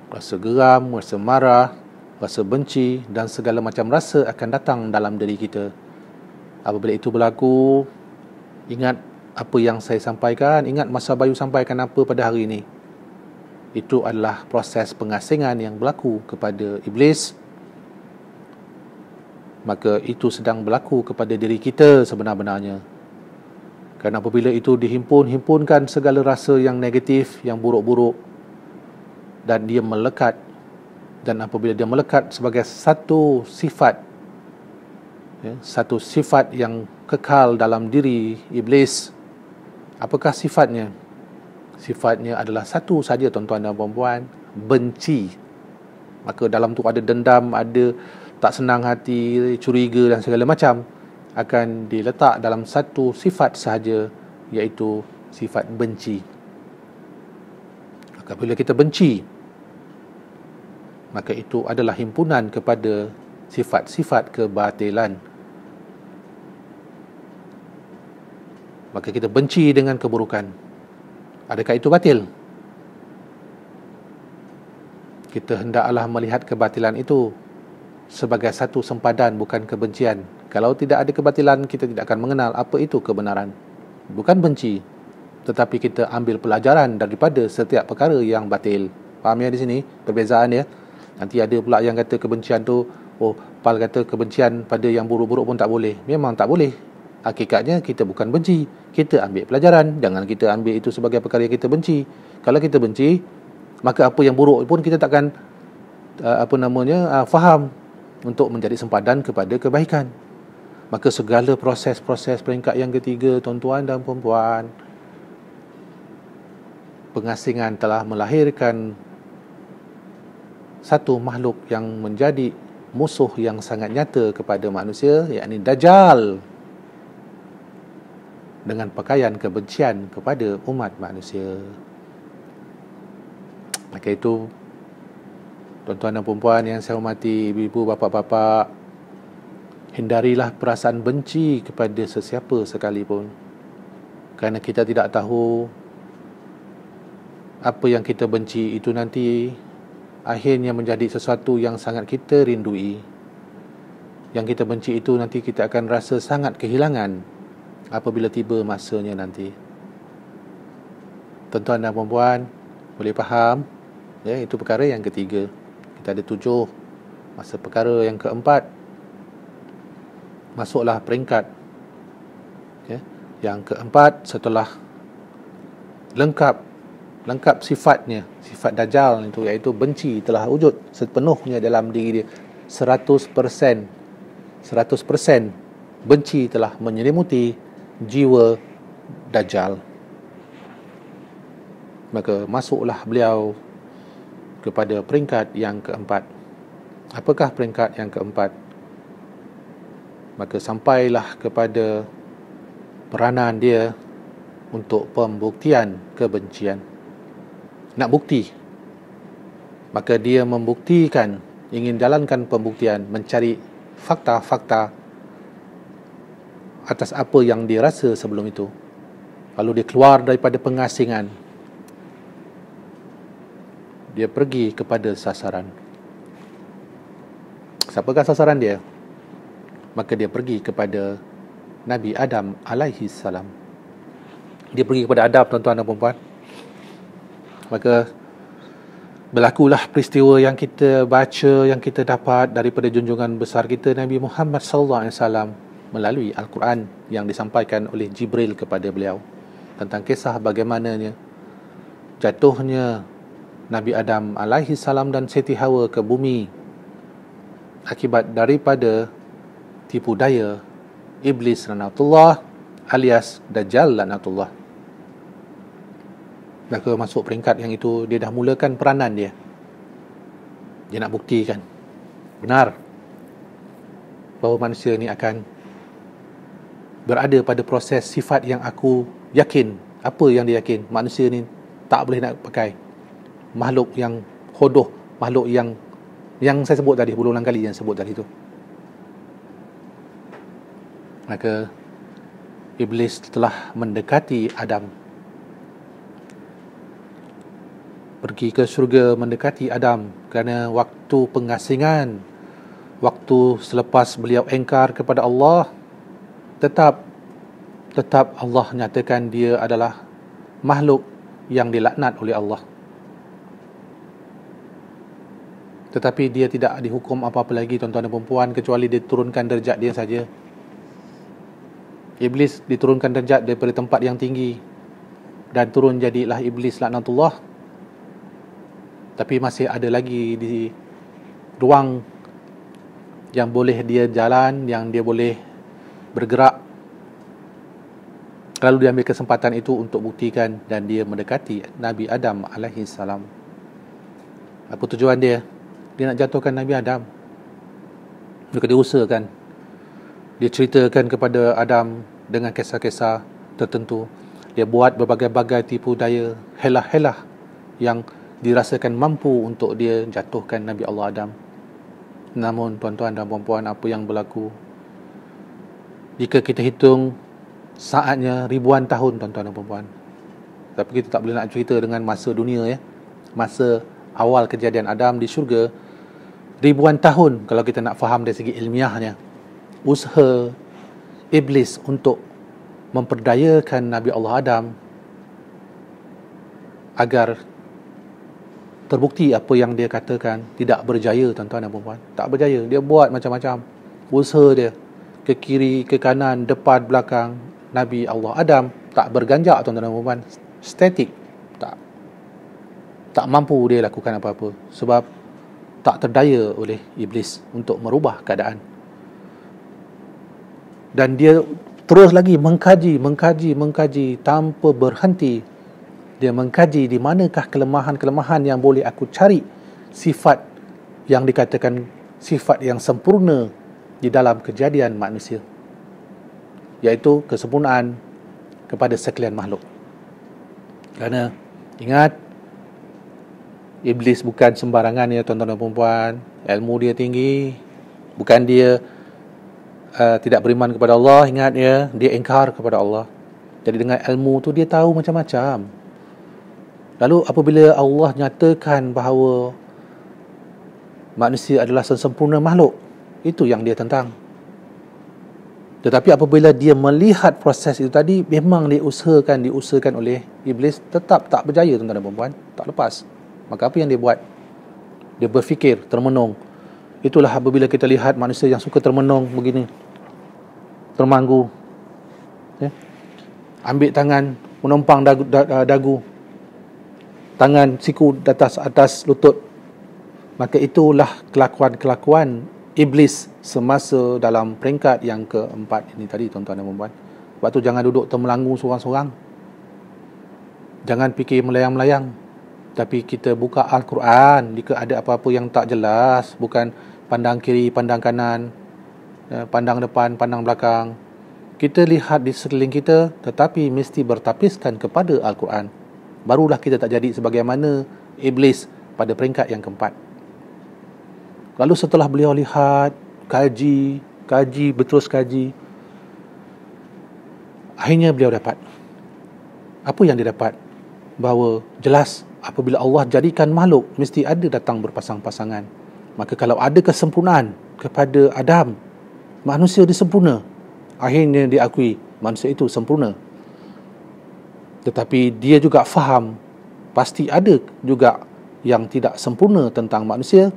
Rasa geram, rasa marah, rasa benci dan segala macam rasa akan datang dalam diri kita. Apabila itu berlaku, ingat apa yang saya sampaikan, ingat masa Bayu sampaikan apa pada hari ini. Itu adalah proses pengasingan yang berlaku kepada iblis. Maka itu sedang berlaku kepada diri kita sebenar-benarnya. Kerana apabila itu himpunkan segala rasa yang negatif, yang buruk-buruk, dan dia melekat Dan apabila dia melekat sebagai satu sifat, satu sifat yang kekal dalam diri iblis, apakah sifatnya? Sifatnya adalah satu saja, tuan-tuan dan puan-puan, benci. Maka dalam tu ada dendam, ada tak senang hati, curiga dan segala macam, akan diletak dalam satu sifat sahaja, iaitu sifat benci. Maka bila kita benci, maka itu adalah himpunan kepada sifat-sifat kebatilan. Maka kita benci dengan keburukan. Adakah itu batil? Kita hendaklah melihat kebatilan itu sebagai satu sempadan, bukan kebencian. Kalau tidak ada kebatilan, kita tidak akan mengenal apa itu kebenaran. Bukan benci, tetapi kita ambil pelajaran daripada setiap perkara yang batil. Faham ya di sini perbezaan ya? Nanti ada pula yang kata kebencian tu, Pal kata kebencian pada yang buruk-buruk pun tak boleh. Memang tak boleh. Hakikatnya kita bukan benci, kita ambil pelajaran. Jangan kita ambil itu sebagai perkara yang kita benci. Kalau kita benci, maka apa yang buruk pun kita takkan faham untuk menjadi sempadan kepada kebaikan. Maka segala proses-proses peringkat yang ketiga, tuan-tuan dan puan-puan, pengasingan telah melahirkan satu makhluk yang menjadi musuh yang sangat nyata kepada manusia, yakni Dajjal, dengan pakaian kebencian kepada umat manusia. Maka itu, tuan-tuan dan puan-puan yang saya hormati, ibu-ibu, bapa-bapa, hindarilah perasaan benci kepada sesiapa sekalipun, kerana kita tidak tahu apa yang kita benci itu nanti akhirnya menjadi sesuatu yang sangat kita rindui. Yang kita benci itu nanti kita akan rasa sangat kehilangan apabila tiba masanya nanti. Tuan-tuan dan puan-puan boleh faham ya? Itu perkara yang ketiga. Kita ada 7. Masa perkara yang keempat, masuklah peringkat yang keempat setelah lengkap sifatnya, sifat Dajjal itu, iaitu benci telah wujud sepenuhnya dalam diri dia. 100% benci telah menyelimuti jiwa Dajjal. Maka masuklah beliau kepada peringkat yang keempat. Apakah peringkat yang keempat? Maka sampailah kepada peranan dia untuk pembuktian kebencian. Nak bukti, maka dia membuktikan, ingin jalankan pembuktian, mencari fakta-fakta atas apa yang dia rasa sebelum itu. Lalu dia keluar daripada pengasingan, dia pergi kepada sasaran. Siapakah sasaran dia? Maka dia pergi kepada Nabi Adam alaihi salam. Dia pergi kepada Adam, tuan-tuan dan puan-puan. Maka berlakulah peristiwa yang kita baca, yang kita dapat daripada junjungan besar kita Nabi Muhammad SAW melalui Al-Quran yang disampaikan oleh Jibril kepada beliau, tentang kisah bagaimananya jatuhnya Nabi Adam alaihi salam dan Siti Hawa ke bumi akibat daripada tipu daya Iblis laknatullah alias Dajjal laknatullah. Maka masuk peringkat yang itu, dia dah mulakan peranan dia. Dia nak buktikan benar bahawa manusia ni akan berada pada proses sifat yang aku yakin. Apa yang dia yakin? Manusia ni tak boleh nak pakai. Makhluk yang hodoh, makhluk yang saya sebut tadi, berulang kali yang sebut tadi tu. Maka Iblis telah mendekati Adam, pergi ke syurga mendekati Adam, kerana waktu pengasingan, waktu selepas beliau engkar kepada Allah, tetap Allah nyatakan dia adalah makhluk yang dilaknat oleh Allah. Tetapi dia tidak dihukum apa-apa lagi, tuan-tuan dan puan-puan, kecuali diturunkan derajat dia saja. Iblis diturunkan derajat daripada tempat yang tinggi dan turun jadilah Iblis laknatullah. Tapi masih ada lagi ruang yang boleh dia jalan, yang dia boleh bergerak. Lalu dia ambil kesempatan itu untuk buktikan, dan dia mendekati Nabi Adam alaihi salam. Apa tujuan dia? Dia nak jatuhkan Nabi Adam. Maka dia usahakan, dia ceritakan kepada Adam dengan kisah-kisah tertentu. Dia buat berbagai-bagai tipu daya, helah-helah yang dirasakan mampu untuk dia jatuhkan Nabi Allah Adam. Namun tuan-tuan dan puan-puan, apa yang berlaku? Jika kita hitung saatnya ribuan tahun, tuan-tuan dan puan-puan. Tapi kita tak boleh nak cerita dengan masa dunia, ya. Masa awal kejadian Adam di syurga, ribuan tahun kalau kita nak faham dari segi ilmiahnya. Usaha iblis untuk memperdayakan Nabi Allah Adam agar terbukti apa yang dia katakan, tidak berjaya, tuan-tuan dan puan-puan. Tak berjaya. Dia buat macam-macam usaha dia, ke kiri, ke kanan, depan, belakang. Nabi Allah Adam tak berganjak, tuan-tuan dan puan-puan. Statik. Tak mampu dia lakukan apa-apa, sebab tak terdaya oleh iblis untuk merubah keadaan. Dan dia terus lagi mengkaji tanpa berhenti. Dia mengkaji di manakah kelemahan-kelemahan yang boleh aku cari sifat yang dikatakan sifat yang sempurna di dalam kejadian manusia, iaitu kesempurnaan kepada sekalian makhluk. Kerana ingat, iblis bukan sembarangan, ya tuan-tuan dan puan-puan. Ilmu dia tinggi. Bukan dia tidak beriman kepada Allah. Ingat, ya, dia ingkar kepada Allah. Jadi dengan ilmu tu dia tahu macam-macam. Lalu apabila Allah nyatakan bahawa manusia adalah sesempurna makhluk, itu yang dia tentang. Tetapi apabila dia melihat proses itu tadi, memang diusahakan oleh iblis, tetap tak berjaya, tuan-tuan dan puan-puan. Tak lepas. Maka apa yang dia buat? Dia berfikir, termenung. Itulah apabila kita lihat manusia yang suka termenung begini, termanggu, ya? Ambil tangan, menempang dagu, tangan siku di atas lutut. Maka itulah kelakuan iblis semasa dalam peringkat yang keempat ini tadi, tuan-tuan dan puan-puan. Sebab tu jangan duduk termelangu seorang-seorang. Jangan fikir melayang-melayang. Tapi kita buka Al-Quran. Jika ada apa-apa yang tak jelas, bukan pandang kiri, pandang kanan, pandang depan, pandang belakang, kita lihat di sekeliling kita, tetapi mesti bertapiskan kepada Al-Quran. Barulah kita tak jadi sebagaimana iblis pada peringkat yang keempat. Lalu setelah beliau lihat, kaji, berterus kaji, akhirnya beliau dapat. Apa yang dia dapat? Bahawa jelas apabila Allah jadikan makhluk, mesti ada datang berpasang-pasangan. Maka kalau ada kesempurnaan kepada Adam, manusia disempurna. Akhirnya diakui manusia itu sempurna. Tetapi dia juga faham, pasti ada juga yang tidak sempurna tentang manusia,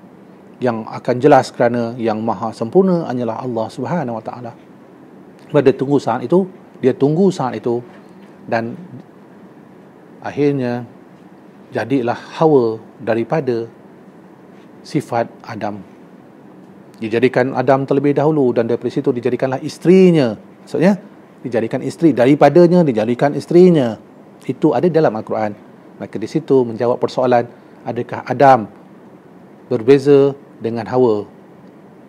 yang akan jelas kerana yang maha sempurna hanyalah Allah Subhanahu Wa Taala. Dia tunggu saat itu, dan akhirnya jadilah Hawa daripada sifat Adam. Dijadikan Adam terlebih dahulu, dan daripada situ dijadikanlah isterinya. Maksudnya dijadikan isteri, daripadanya dijadikan isterinya. Itu ada dalam Al-Quran. Maka di situ menjawab persoalan, adakah Adam berbeza dengan Hawa,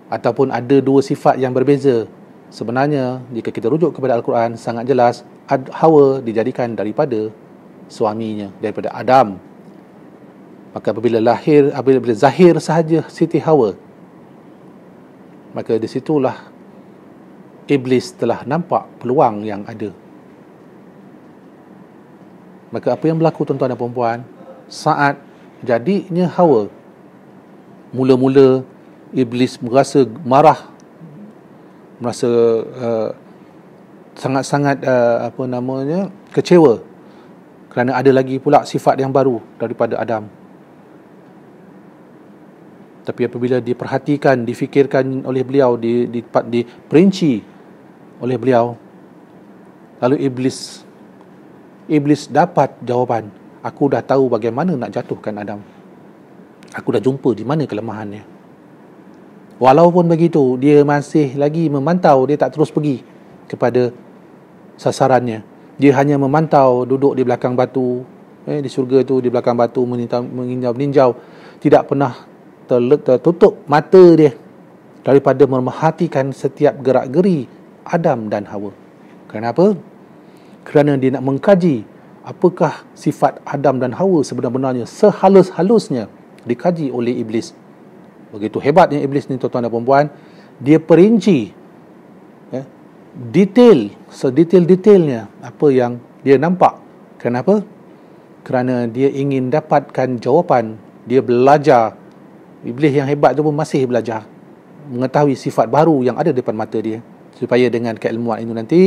ataupun ada dua sifat yang berbeza? Sebenarnya jika kita rujuk kepada Al-Quran, sangat jelas Hawa dijadikan daripada suaminya, daripada Adam. Maka apabila zahir sahaja Siti Hawa, maka di situlah iblis telah nampak peluang yang ada. Maka apa yang berlaku, tuan-tuan dan puan-puan, saat jadinya Hawa, mula-mula iblis merasa marah, merasa sangat-sangat kecewa, kerana ada lagi pula sifat yang baru daripada Adam. Tapi apabila diperhatikan, difikirkan oleh beliau, diperinci oleh beliau, lalu iblis dapat jawapan. Aku dah tahu bagaimana nak jatuhkan Adam. Aku dah jumpa di mana kelemahannya. Walaupun begitu, dia masih lagi memantau, dia tak terus pergi kepada sasarannya. Dia hanya memantau, duduk di belakang batu, di syurga tu, di belakang batu, meninjau. Tidak pernah tertutup mata dia daripada memerhatikan setiap gerak-geri Adam dan Hawa. Kenapa? Kerana dia nak mengkaji apakah sifat Adam dan Hawa sebenar-benarnya, sehalus-halusnya dikaji oleh iblis. Begitu hebatnya iblis ni, tuan-tuan dan puan-puan. Dia perinci detail, sedetail-detailnya apa yang dia nampak. Kenapa? Kerana dia ingin dapatkan jawapan. Dia belajar. Iblis yang hebat tu pun masih belajar, mengetahui sifat baru yang ada depan mata dia, supaya dengan keilmuan itu nanti,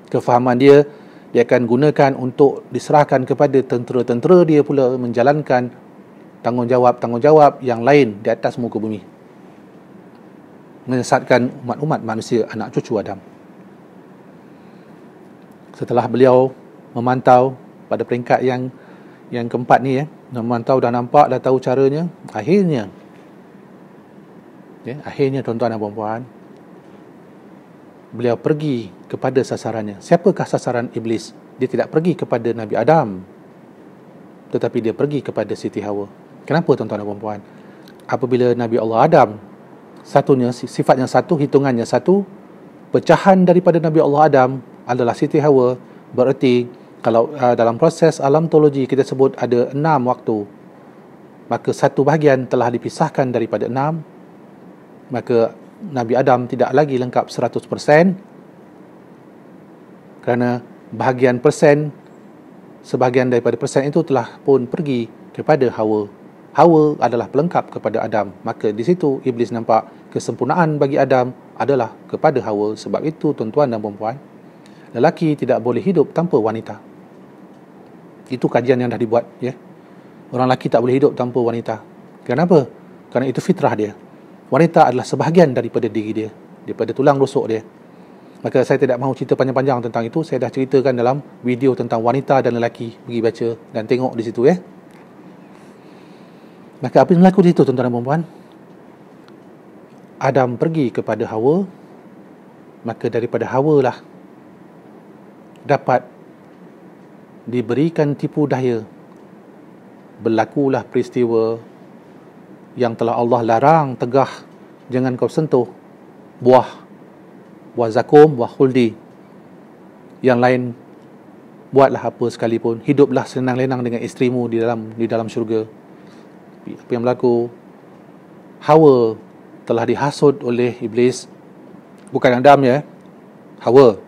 kefahaman dia akan gunakan untuk diserahkan kepada tentera-tentera dia pula menjalankan tanggungjawab yang lain di atas muka bumi, menyesatkan umat-umat manusia, anak cucu Adam. Setelah beliau memantau pada peringkat yang keempat ni, memantau, dah nampak, dah tahu caranya, akhirnya tuan-tuan dan puan-puan, beliau pergi kepada sasarannya. Siapakah sasaran iblis? Dia tidak pergi kepada Nabi Adam, tetapi dia pergi kepada Siti Hawa. Kenapa tuan-tuan dan puan-puan? Apabila Nabi Allah Adam, satunya, sifatnya satu, hitungannya satu, pecahan daripada Nabi Allah Adam adalah Siti Hawa, bererti kalau dalam proses alam teologi kita sebut ada 6 waktu, maka satu bahagian telah dipisahkan daripada 6, maka Nabi Adam tidak lagi lengkap 100%, kerana bahagian persen, sebahagian daripada persen itu telah pun pergi kepada Hawa. Hawa adalah pelengkap kepada Adam. Maka di situ iblis nampak kesempurnaan bagi Adam adalah kepada Hawa. Sebab itu tuan-tuan dan puan-puan, lelaki tidak boleh hidup tanpa wanita. Itu kajian yang dah dibuat, ya. Orang lelaki tak boleh hidup tanpa wanita. Kenapa? Kerana itu fitrah dia. Wanita adalah sebahagian daripada diri dia, daripada tulang rusuk dia. Maka saya tidak mahu cerita panjang-panjang tentang itu. Saya dah ceritakan dalam video tentang wanita dan lelaki. Pergi baca dan tengok di situ, ya. Maka apa yang berlaku di situ, tuan-tuan dan puan-puan? Adam pergi kepada Hawa, maka daripada Hawa lah dapat diberikan tipu daya. Berlakulah peristiwa yang telah Allah larang tegah, jangan kau sentuh buah zakum, buah khuldi. Yang lain buatlah apa sekalipun, hiduplah senang-lenang dengan isterimu di dalam syurga. Apa yang berlaku? Hawa telah dihasut oleh iblis, bukan Adam, ya, Hawa.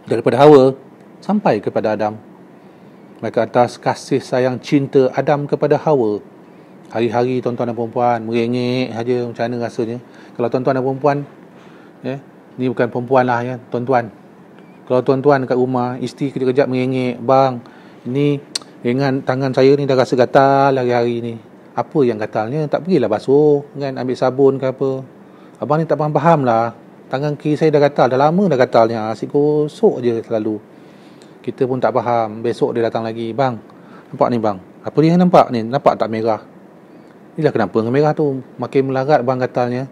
Daripada Hawa sampai kepada Adam. Maka atas kasih sayang cinta Adam kepada Hawa, hari-hari tuan-tuan dan puan-puan merengek saja, macam mana rasanya. Kalau tuan-tuan dan puan-puan, ya, ni bukan perempuan lah, ya, tuan-tuan. Kalau tuan-tuan dekat rumah, isteri kejap-kejap merengek, bang, ini ringan tangan saya ni dah rasa gatal hari-hari ni. Apa yang gatalnya? Tak pergilah basuh, kan, ambil sabun ke apa. Abang ni tak faham lah, tangan kiri saya dah gatal, dah lama dah gatalnya, asyik gosok je selalu. Kita pun tak faham. Besok dia datang lagi, bang, nampak ni bang, apa dia nampak ni, nampak tak merah? Inilah kenapa dengan merah tu, makin melarat bang gatalnya.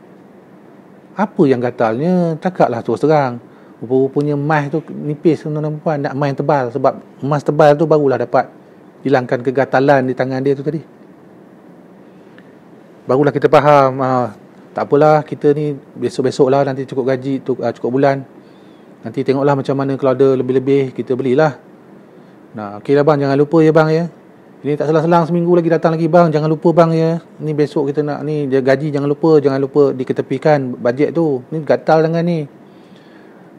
Apa yang gatalnya? Cakaplah terus terang. Rupa-rupanya emas tu nipis, tuan-tuan dan puan, nak emas yang tebal. Sebab emas tebal tu barulah dapat hilangkan kegatalan di tangan dia tu tadi. Barulah kita faham, tak apalah, kita ni besok-besok lah, nanti cukup gaji, cukup bulan, nanti tengoklah macam mana, kalau ada lebih-lebih kita belilah. Nah, okey lah bang, jangan lupa ya bang, ya. Ini tak selang-selang seminggu lagi datang lagi bang, jangan lupa bang, ya. Ni besok kita nak ni, dia gaji, jangan lupa diketepikan bajet tu. Ni gatal dengan ni.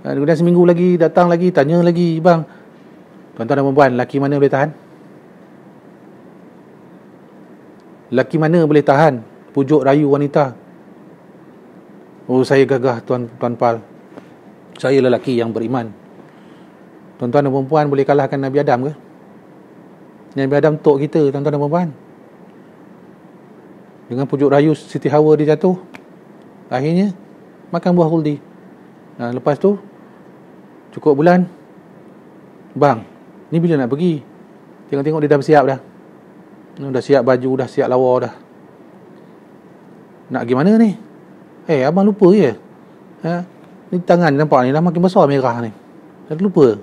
Kemudian seminggu lagi datang lagi, tanya lagi, bang. Tuan-tuan dan puan-puan, lelaki mana boleh tahan? Lelaki mana boleh tahan pujuk rayu wanita? Oh, saya gagah Tuan Pal. Saya lelaki yang beriman. Tuan-tuan dan puan-puan, boleh kalahkan Nabi Adam ke? Nabi Adam tok kita, tuan-tuan dan puan-puan. Dengan pujuk rayu Siti Hawa dia jatuh, akhirnya makan buah khuldi. Nah, lepas tu cukup bulan, bang, ni bila nak pergi? Tengok-tengok dia dah bersiap dah. Dah siap baju, dah siap lawa dah. Nak pergi mana ni? Abang lupa je. Ni tangan nampak ni dah makin besar merah ni. Dah lupa.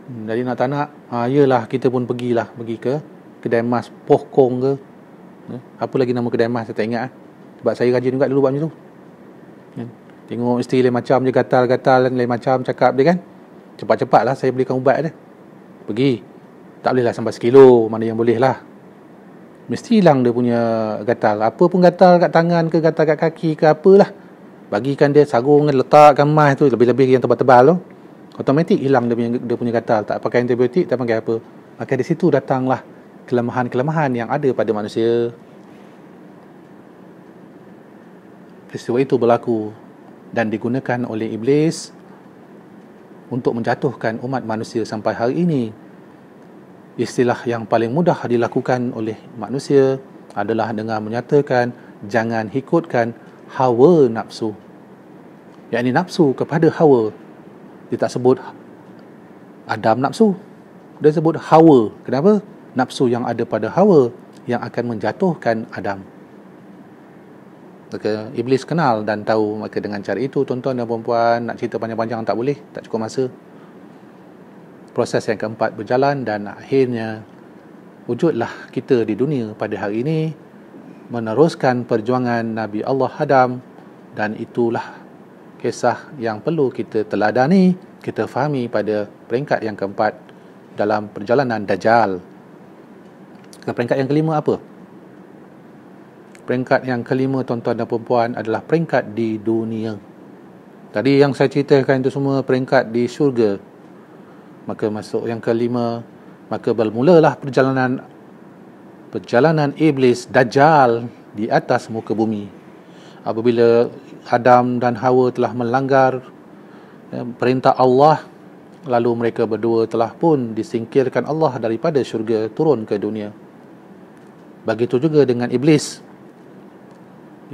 Jadi tak nak, yelah kita pun pergi ke kedai emas Poh Kong ke. Apa lagi nama kedai emas saya tak ingat. Sebab saya rajin juga dulu buat macam tu. Tengok mesti lain macam je, gatal-gatal lain macam cakap dia kan. Cepat-cepat lah saya belikan ubat dia. Pergi. Tak boleh lah sampai 1 kilo, mana yang boleh lah. Mesti hilang dia punya gatal. Apa pun gatal kat tangan ke, gatal kat kaki ke apalah. Bagikan dia sarung, letakkan emas tu, lebih-lebih yang tebal-tebal tu. Automatik hilang dia punya gatal. Tak pakai antibiotik, tak pakai apa. Maka di situ datanglah kelemahan-kelemahan yang ada pada manusia. Peristiwa itu berlaku dan digunakan oleh iblis untuk menjatuhkan umat manusia sampai hari ini. Istilah yang paling mudah dilakukan oleh manusia adalah dengan menyatakan jangan ikutkan hawa nafsu. Yakni nafsu kepada hawa. Dia tak sebut Adam nafsu, dia sebut hawa. Kenapa? Nafsu yang ada pada hawa yang akan menjatuhkan Adam. Maka iblis kenal dan tahu. Maka dengan cara itu, tuan-tuan dan puan-puan, nak cerita panjang-panjang tak boleh, tak cukup masa. Proses yang keempat berjalan dan akhirnya wujudlah kita di dunia pada hari ini meneruskan perjuangan Nabi Allah Adam. Dan itulah kisah yang perlu kita teladani, kita fahami pada peringkat yang keempat dalam perjalanan Dajjal. Peringkat yang kelima apa? Peringkat yang kelima, tuan-tuan dan puan-puan, adalah peringkat di dunia. Tadi yang saya ceritakan itu semua peringkat di syurga. Maka masuk yang kelima, maka bermulalah perjalanan iblis Dajjal di atas muka bumi. Apabila Adam dan Hawa telah melanggar perintah Allah, lalu mereka berdua telah pun disingkirkan Allah daripada syurga, turun ke dunia. Begitu juga dengan iblis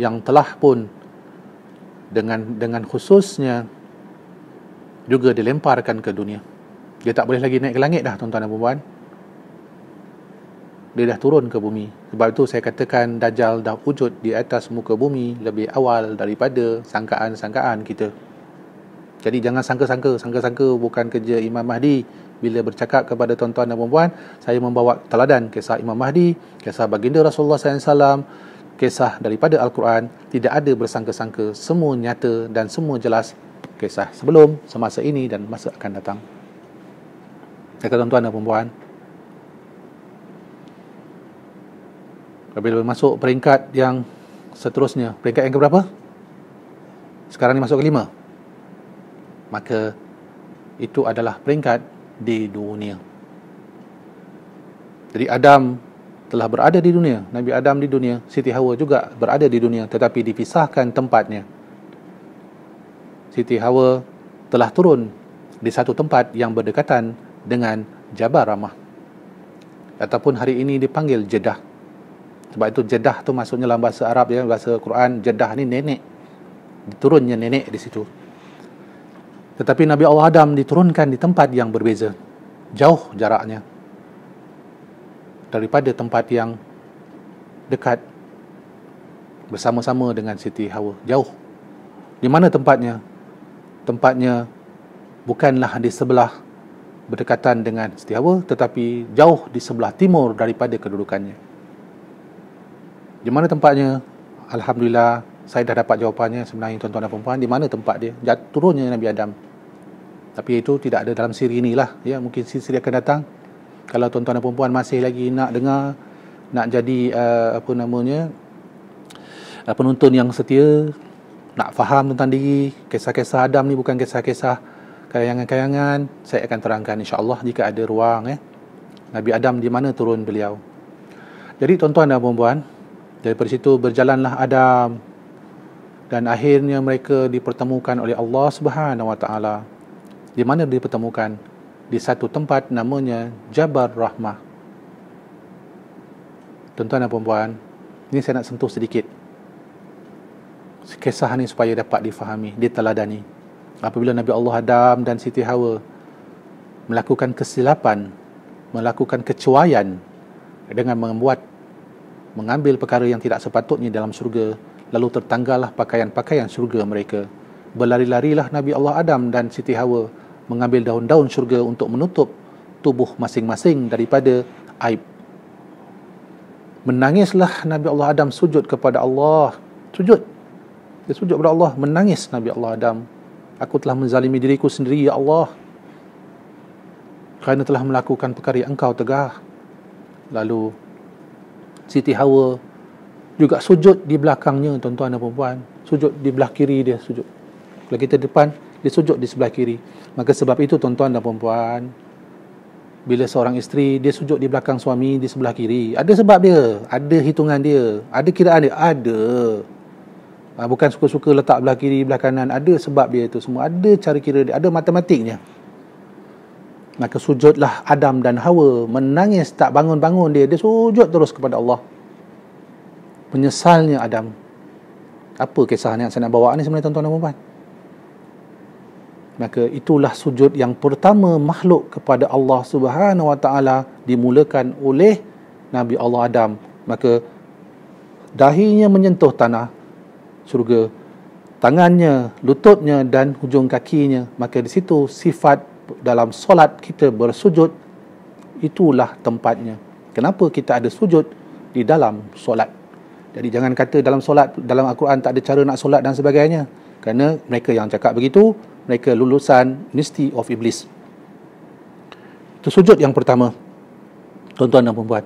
yang telah pun dengan khususnya juga dilemparkan ke dunia. Dia tak boleh lagi naik ke langit dah, tuan-tuan dan puan-puan. Dia dah turun ke bumi. Sebab itu saya katakan Dajjal dah wujud di atas muka bumi lebih awal daripada sangkaan-sangkaan kita. Jadi jangan sangka-sangka bukan kerja Imam Mahdi. Bila bercakap kepada tuan-tuan dan puan-puan, saya membawa teladan kisah Imam Mahdi, kisah baginda Rasulullah SAW, kisah daripada Al-Quran. Tidak ada bersangka-sangka, semua nyata dan semua jelas. Kisah sebelum, semasa ini dan masa akan datang. Tuan-tuan dan puan-puan, apabila masuk peringkat yang seterusnya, peringkat yang keberapa? Sekarang ni masuk kelima. Maka itu adalah peringkat di dunia. Jadi Adam telah berada di dunia, Nabi Adam di dunia, Siti Hawa juga berada di dunia, tetapi dipisahkan tempatnya. Siti Hawa telah turun di satu tempat yang berdekatan dengan Jabal Rahmah, ataupun hari ini dipanggil Jeddah. Sebab itu Jeddah tu maksudnya dalam bahasa Arab, ya, bahasa Quran, Jeddah ni nenek, turunnya nenek di situ. Tetapi Nabi Allah Adam diturunkan di tempat yang berbeza, jauh jaraknya daripada tempat yang dekat bersama-sama dengan Siti Hawa. Jauh. Di mana tempatnya? Tempatnya bukanlah di sebelah berdekatan dengan Siti Hawa, tetapi jauh di sebelah timur daripada kedudukannya. Di mana tempatnya? Alhamdulillah, saya dah dapat jawapannya sebenarnya, tuan-tuan dan puan-puan. Di mana tempat dia? Turunnya Nabi Adam. Tapi itu tidak ada dalam siri inilah, ya, mungkin siri akan datang. Kalau tuan-tuan dan puan-puan masih lagi nak dengar, nak jadi penonton yang setia, nak faham tentang diri, kisah-kisah Adam ni bukan kisah-kisah kayangan-kayangan, saya akan terangkan insya-Allah jika ada ruang, Nabi Adam di mana turun beliau. Jadi tuan-tuan dan puan-puan, daripada situ berjalanlah Adam dan akhirnya mereka dipertemukan oleh Allah Subhanahu Wa Taala. Di mana dipertemukan? Di satu tempat namanya Jabal Rahmah. Tuan-tuan dan puan-puan, ini saya nak sentuh sedikit kisah ni supaya dapat difahami, diteladani. Apabila Nabi Allah Adam dan Siti Hawa melakukan kesilapan, melakukan kecuaian dengan mengambil perkara yang tidak sepatutnya dalam syurga, lalu tertanggallah pakaian-pakaian syurga mereka. Berlari-larilah Nabi Allah Adam dan Siti Hawa mengambil daun-daun syurga untuk menutup tubuh masing-masing daripada aib. Menangislah Nabi Allah Adam sujud kepada Allah. Sujud. Dia sujud kepada Allah, menangis Nabi Allah Adam. Aku telah menzalimi diriku sendiri, ya Allah, kerana telah melakukan perkara yang Engkau tegah. Lalu Siti Hawa juga sujud di belakangnya, tuan-tuan dan puan-puan. Sujud di belah kiri dia sujud. Kalau kita depan, dia sujud di sebelah kiri. Maka sebab itu, tuan-tuan dan puan-puan, bila seorang isteri, dia sujud di belakang suami, di sebelah kiri, ada sebab dia, ada hitungan dia, ada kiraan dia, ada. Bukan suka-suka letak belah kiri, belah kanan, ada sebab dia itu semua, ada cara kira dia, ada matematiknya. Maka sujudlah Adam dan Hawa, menangis tak bangun-bangun dia sujud terus kepada Allah. Penyesalnya Adam. Apa kisah yang saya nak bawa ni sebenarnya, tuan-tuan dan puan-puan? Maka itulah sujud yang pertama makhluk kepada Allah Subhanahu Wa Taala dimulakan oleh Nabi Allah Adam. Maka dahinya menyentuh tanah syurga, tangannya, lututnya dan hujung kakinya. Maka di situ sifat dalam solat kita bersujud, itulah tempatnya. Kenapa kita ada sujud di dalam solat? Jadi jangan kata dalam solat, dalam Al-Quran tak ada cara nak solat dan sebagainya. Kerana mereka yang cakap begitu, mereka lulusan University of Iblis. Itu sujud yang pertama, tuan-tuan dan puan-puan,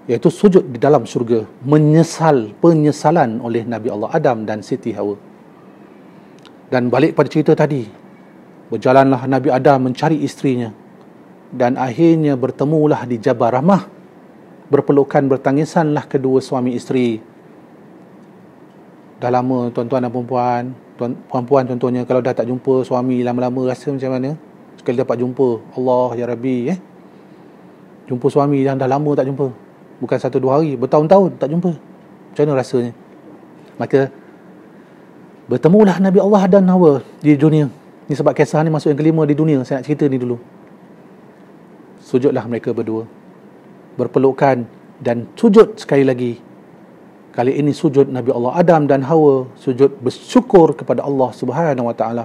iaitu sujud di dalam syurga, penyesalan oleh Nabi Allah Adam dan Siti Hawa. Dan balik pada cerita tadi, berjalanlah Nabi Adam mencari isterinya, dan akhirnya bertemulah di Jabal Rahmah. Berpelukan, bertangisanlah kedua suami isteri. Dah lama, tuan-tuan dan puan-puan, puan-puan contohnya, kalau dah tak jumpa suami lama-lama, rasa macam mana? Sekali dapat jumpa, Allah ya Rabbi, jumpa suami yang dah lama tak jumpa, bukan 1-2 hari, bertahun-tahun tak jumpa, macam mana rasanya? Maka bertemulah Nabi Allah dan Hawa di dunia. Ni sebab kisah ni masuk yang kelima di dunia. Saya nak cerita ni dulu. Sujudlah mereka berdua, berpelukan dan sujud sekali lagi. Kali ini sujud Nabi Allah Adam dan Hawa, sujud bersyukur kepada Allah Subhanahu Wa Taala.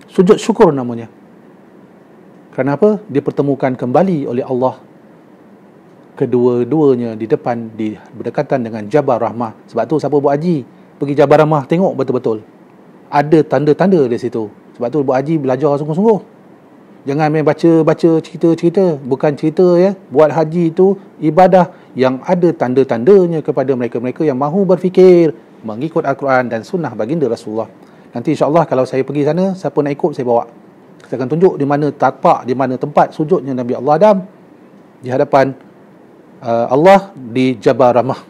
Sujud syukur namanya. Kenapa? Dipertemukan kembali oleh Allah kedua-duanya di depan, di berdekatan dengan Jabal Rahmah. Sebab tu siapa buat haji pergi Jabal Rahmah, tengok betul-betul ada tanda-tanda di situ. Sebab tu buat haji belajar sungguh-sungguh. Jangan main baca-baca cerita-cerita. Bukan cerita, ya. Buat haji itu ibadah yang ada tanda-tandanya kepada mereka-mereka yang mahu berfikir, mengikut Al-Quran dan sunnah baginda Rasulullah. Nanti insya-Allah kalau saya pergi sana, siapa nak ikut saya bawa. Saya akan tunjuk di mana tapak, di mana tempat sujudnya Nabi Allah Adam di hadapan Allah di Jabal Rahmah.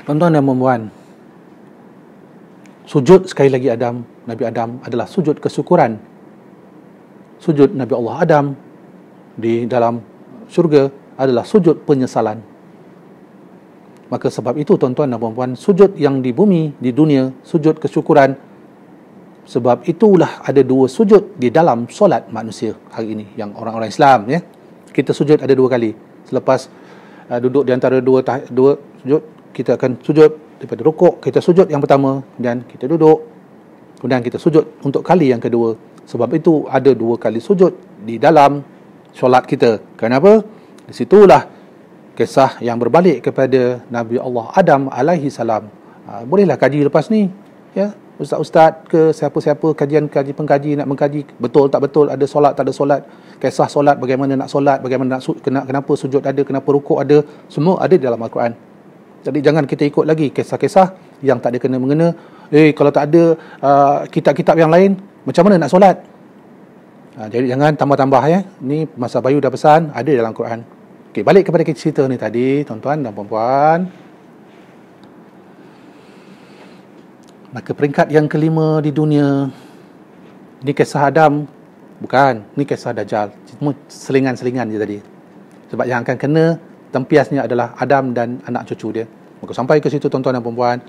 Tuan-tuan dan puan-puan, sujud sekali lagi Nabi Adam adalah sujud kesyukuran. Sujud Nabi Allah Adam di dalam syurga adalah sujud penyesalan. Maka sebab itu, tuan-tuan dan puan-puan, sujud yang di bumi, di dunia, sujud kesyukuran. Sebab itulah ada 2 sujud di dalam solat manusia hari ini, yang orang-orang Islam, ya. Kita sujud ada 2 kali. Selepas duduk di antara dua sujud, kita akan sujud daripada rukuk, kita sujud yang pertama, dan kita duduk, kemudian kita sujud untuk kali yang kedua. Sebab itu ada 2 kali sujud di dalam solat kita. Kenapa? Di situlah kisah yang berbalik kepada Nabi Allah Adam alaihi salam. Bolehlah kaji lepas ni, ya. Ustaz-ustaz ke siapa-siapa pengkaji nak mengkaji betul tak betul, ada solat tak ada solat, kisah solat, bagaimana nak solat, bagaimana nak kenapa sujud ada, kenapa rukuk ada, semua ada di dalam Al-Quran. Jadi jangan kita ikut lagi kisah-kisah yang tak ada kena-mengena. Kalau tak ada kitab-kitab yang lain, macam mana nak solat? Jadi jangan tambah-tambah, ya. Ni masa Bayu dah pesan, ada dalam Quran. Okey, balik kepada cerita ni tadi, tuan-tuan dan puan-puan. Maka peringkat yang kelima di dunia, ni kisah Adam, bukan, ni kisah Dajjal. Semua selingan-selingan je tadi. Sebab yang akan kena tempiasnya adalah Adam dan anak cucu dia. Maka sampai ke situ, tuan-tuan dan puan-puan,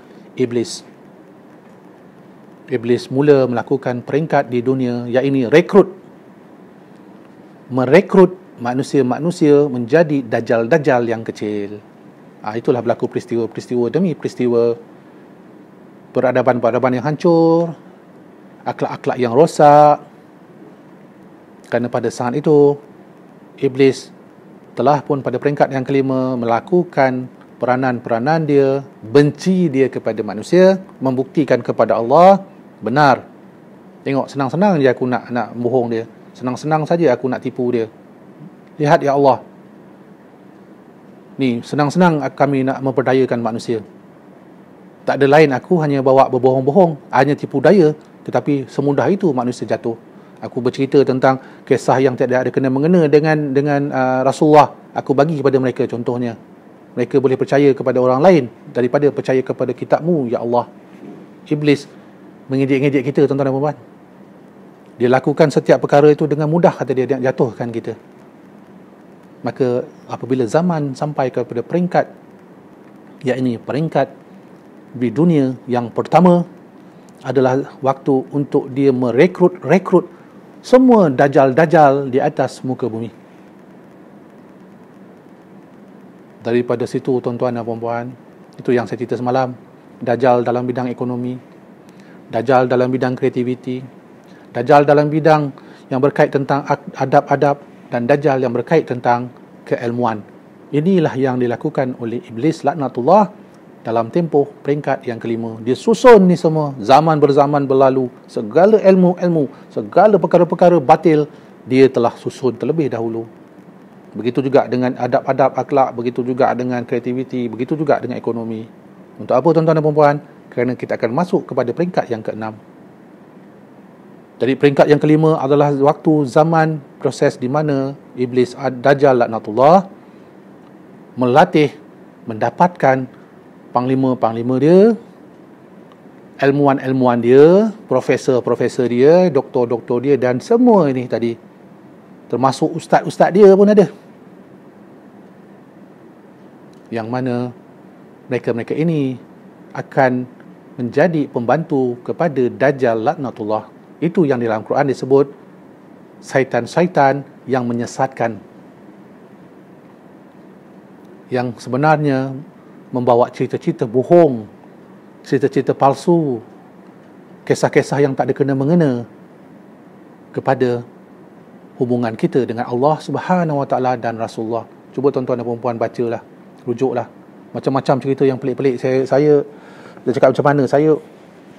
Iblis mula melakukan peringkat di dunia, iaitu merekrut manusia-manusia menjadi dajjal-dajjal yang kecil. Itulah berlaku peristiwa-peristiwa demi peristiwa, peradaban-peradaban yang hancur, akhlak-akhlak yang rosak. Kerana pada saat itu Iblis telah pun pada peringkat yang kelima melakukan peranan-peranan dia, benci dia kepada manusia, membuktikan kepada Allah benar. Tengok, senang-senang je aku nak bohong dia, senang-senang saja aku nak tipu dia. Lihat ya Allah, ni senang-senang kami nak memperdayakan manusia. Tak ada lain, aku hanya bawa berbohong-bohong, hanya tipu daya, tetapi semudah itu manusia jatuh. Aku bercerita tentang kisah yang tidak ada kena-mengena dengan Rasulullah. Aku bagi kepada mereka contohnya. Mereka boleh percaya kepada orang lain daripada percaya kepada kitab-Mu, ya Allah. Iblis mengejek-ngejek kita, tuan-tuan dan puan-puan. Dia lakukan setiap perkara itu dengan mudah, kata dia, nak jatuhkan kita. Maka apabila zaman sampai kepada peringkat, yakni peringkat di dunia yang pertama, adalah waktu untuk dia merekrut semua dajjal-dajjal di atas muka bumi. Daripada situ, tuan-tuan dan puan-puan, itu yang saya cerita semalam, dajjal dalam bidang ekonomi, dajjal dalam bidang kreativiti, dajjal dalam bidang yang berkait tentang adab-adab, dan dajjal yang berkait tentang keilmuan. Inilah yang dilakukan oleh Iblis laknatullah dalam tempoh peringkat yang kelima. Dia susun ni semua, zaman berzaman berlalu, segala ilmu-ilmu, segala perkara-perkara batil dia telah susun terlebih dahulu. Begitu juga dengan adab-adab akhlak, begitu juga dengan kreativiti, begitu juga dengan ekonomi. Untuk apa, tuan-tuan dan puan-puan? Kerana kita akan masuk kepada peringkat yang keenam. Jadi peringkat yang kelima adalah waktu zaman proses di mana Iblis Dajjal laknatullah melatih, mendapatkan panglima-panglima dia, ilmuwan-ilmuwan dia, profesor-profesor dia, doktor-doktor dia, dan semua ini tadi, termasuk ustaz-ustaz dia pun ada, yang mana mereka-mereka ini akan menjadi pembantu kepada Dajjal laknatullah. Itu yang di dalam Quran disebut syaitan-syaitan yang menyesatkan, yang sebenarnya membawa cerita-cerita bohong, cerita-cerita palsu, kisah-kisah yang tak ada kena-mengena kepada hubungan kita dengan Allah Subhanahu Wa Taala dan Rasulullah. Cuba tuan-tuan dan puan-puan bacalah, rujuklah. Macam-macam cerita yang pelik-pelik. Saya dah cakap macam mana, saya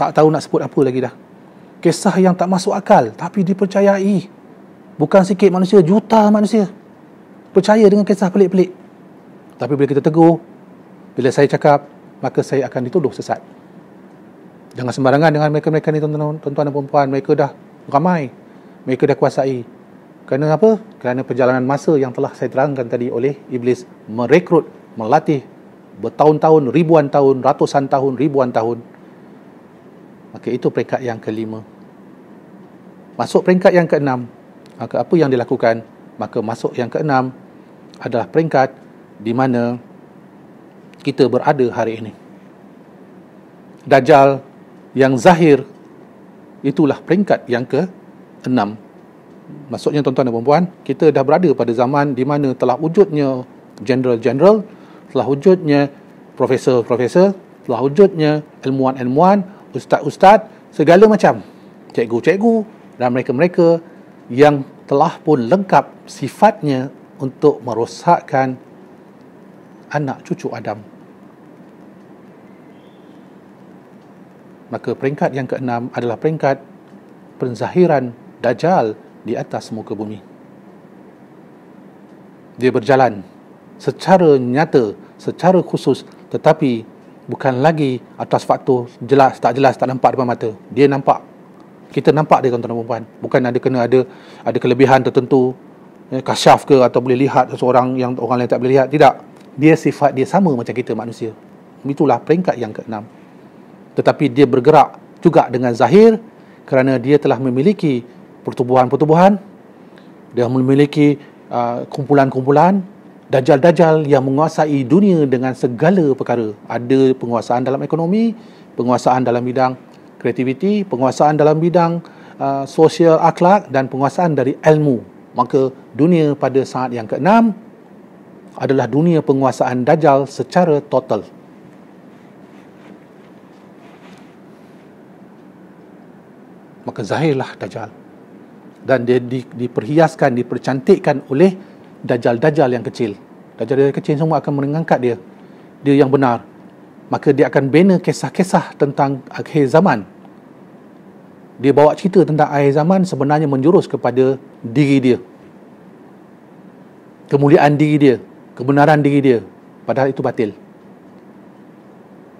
tak tahu nak sebut apa lagi dah. Kisah yang tak masuk akal, tapi dipercayai. Bukan sikit manusia, juta manusia percaya dengan kisah pelik-pelik. Tapi bila kita tegur, bila saya cakap, maka saya akan dituduh sesat. Jangan sembarangan dengan mereka-mereka ni, tuan-tuan dan puan-puan. Mereka dah ramai, mereka dah kuasai. Kerana apa? Kerana perjalanan masa yang telah saya terangkan tadi oleh Iblis merekrut, melatih bertahun-tahun, ribuan tahun, ratusan tahun, ribuan tahun. Maka itu peringkat yang kelima. Masuk peringkat yang keenam, maka apa yang dilakukan? Maka masuk yang keenam adalah peringkat di mana kita berada hari ini. Dajjal yang zahir, itulah peringkat yang ke-6. Maksudnya, tuan-tuan dan puan-puan, kita dah berada pada zaman di mana telah wujudnya general-general, telah wujudnya profesor-profesor, telah wujudnya ilmuwan-ilmuwan, ustaz-ustaz, segala macam, cikgu-cikgu, dan mereka-mereka yang telah pun lengkap sifatnya untuk merosakkan anak cucu Adam. Maka peringkat yang keenam adalah peringkat penzahiran Dajjal di atas muka bumi. Dia berjalan secara nyata, secara khusus, tetapi bukan lagi atas faktor jelas, tak nampak depan mata. Dia nampak. Kita nampak dia, tuan-tuan dan puan-puan. Bukan ada kelebihan tertentu, kasyaf ke, atau boleh lihat seseorang yang orang lain tak boleh lihat. Tidak. Dia sifat dia sama macam kita manusia. Itulah peringkat yang keenam. Tetapi dia bergerak juga dengan zahir kerana dia telah memiliki pertubuhan-pertubuhan, dia memiliki kumpulan-kumpulan Dajjal-Dajjal yang menguasai dunia dengan segala perkara. Ada penguasaan dalam ekonomi, penguasaan dalam bidang kreativiti, penguasaan dalam bidang sosial akhlak, dan penguasaan dari ilmu. Maka dunia pada saat yang keenam adalah dunia penguasaan Dajjal secara total. Maka zahirlah Dajjal, dan dia diperhiaskan, dipercantikkan oleh Dajjal-Dajjal yang kecil. Dajjal yang kecil semua akan mengangkat dia yang benar. Maka dia akan bina kisah-kisah tentang akhir zaman. Dia bawa cerita tentang akhir zaman sebenarnya menjurus kepada diri dia, kemuliaan diri dia, kebenaran diri dia, padahal itu batil.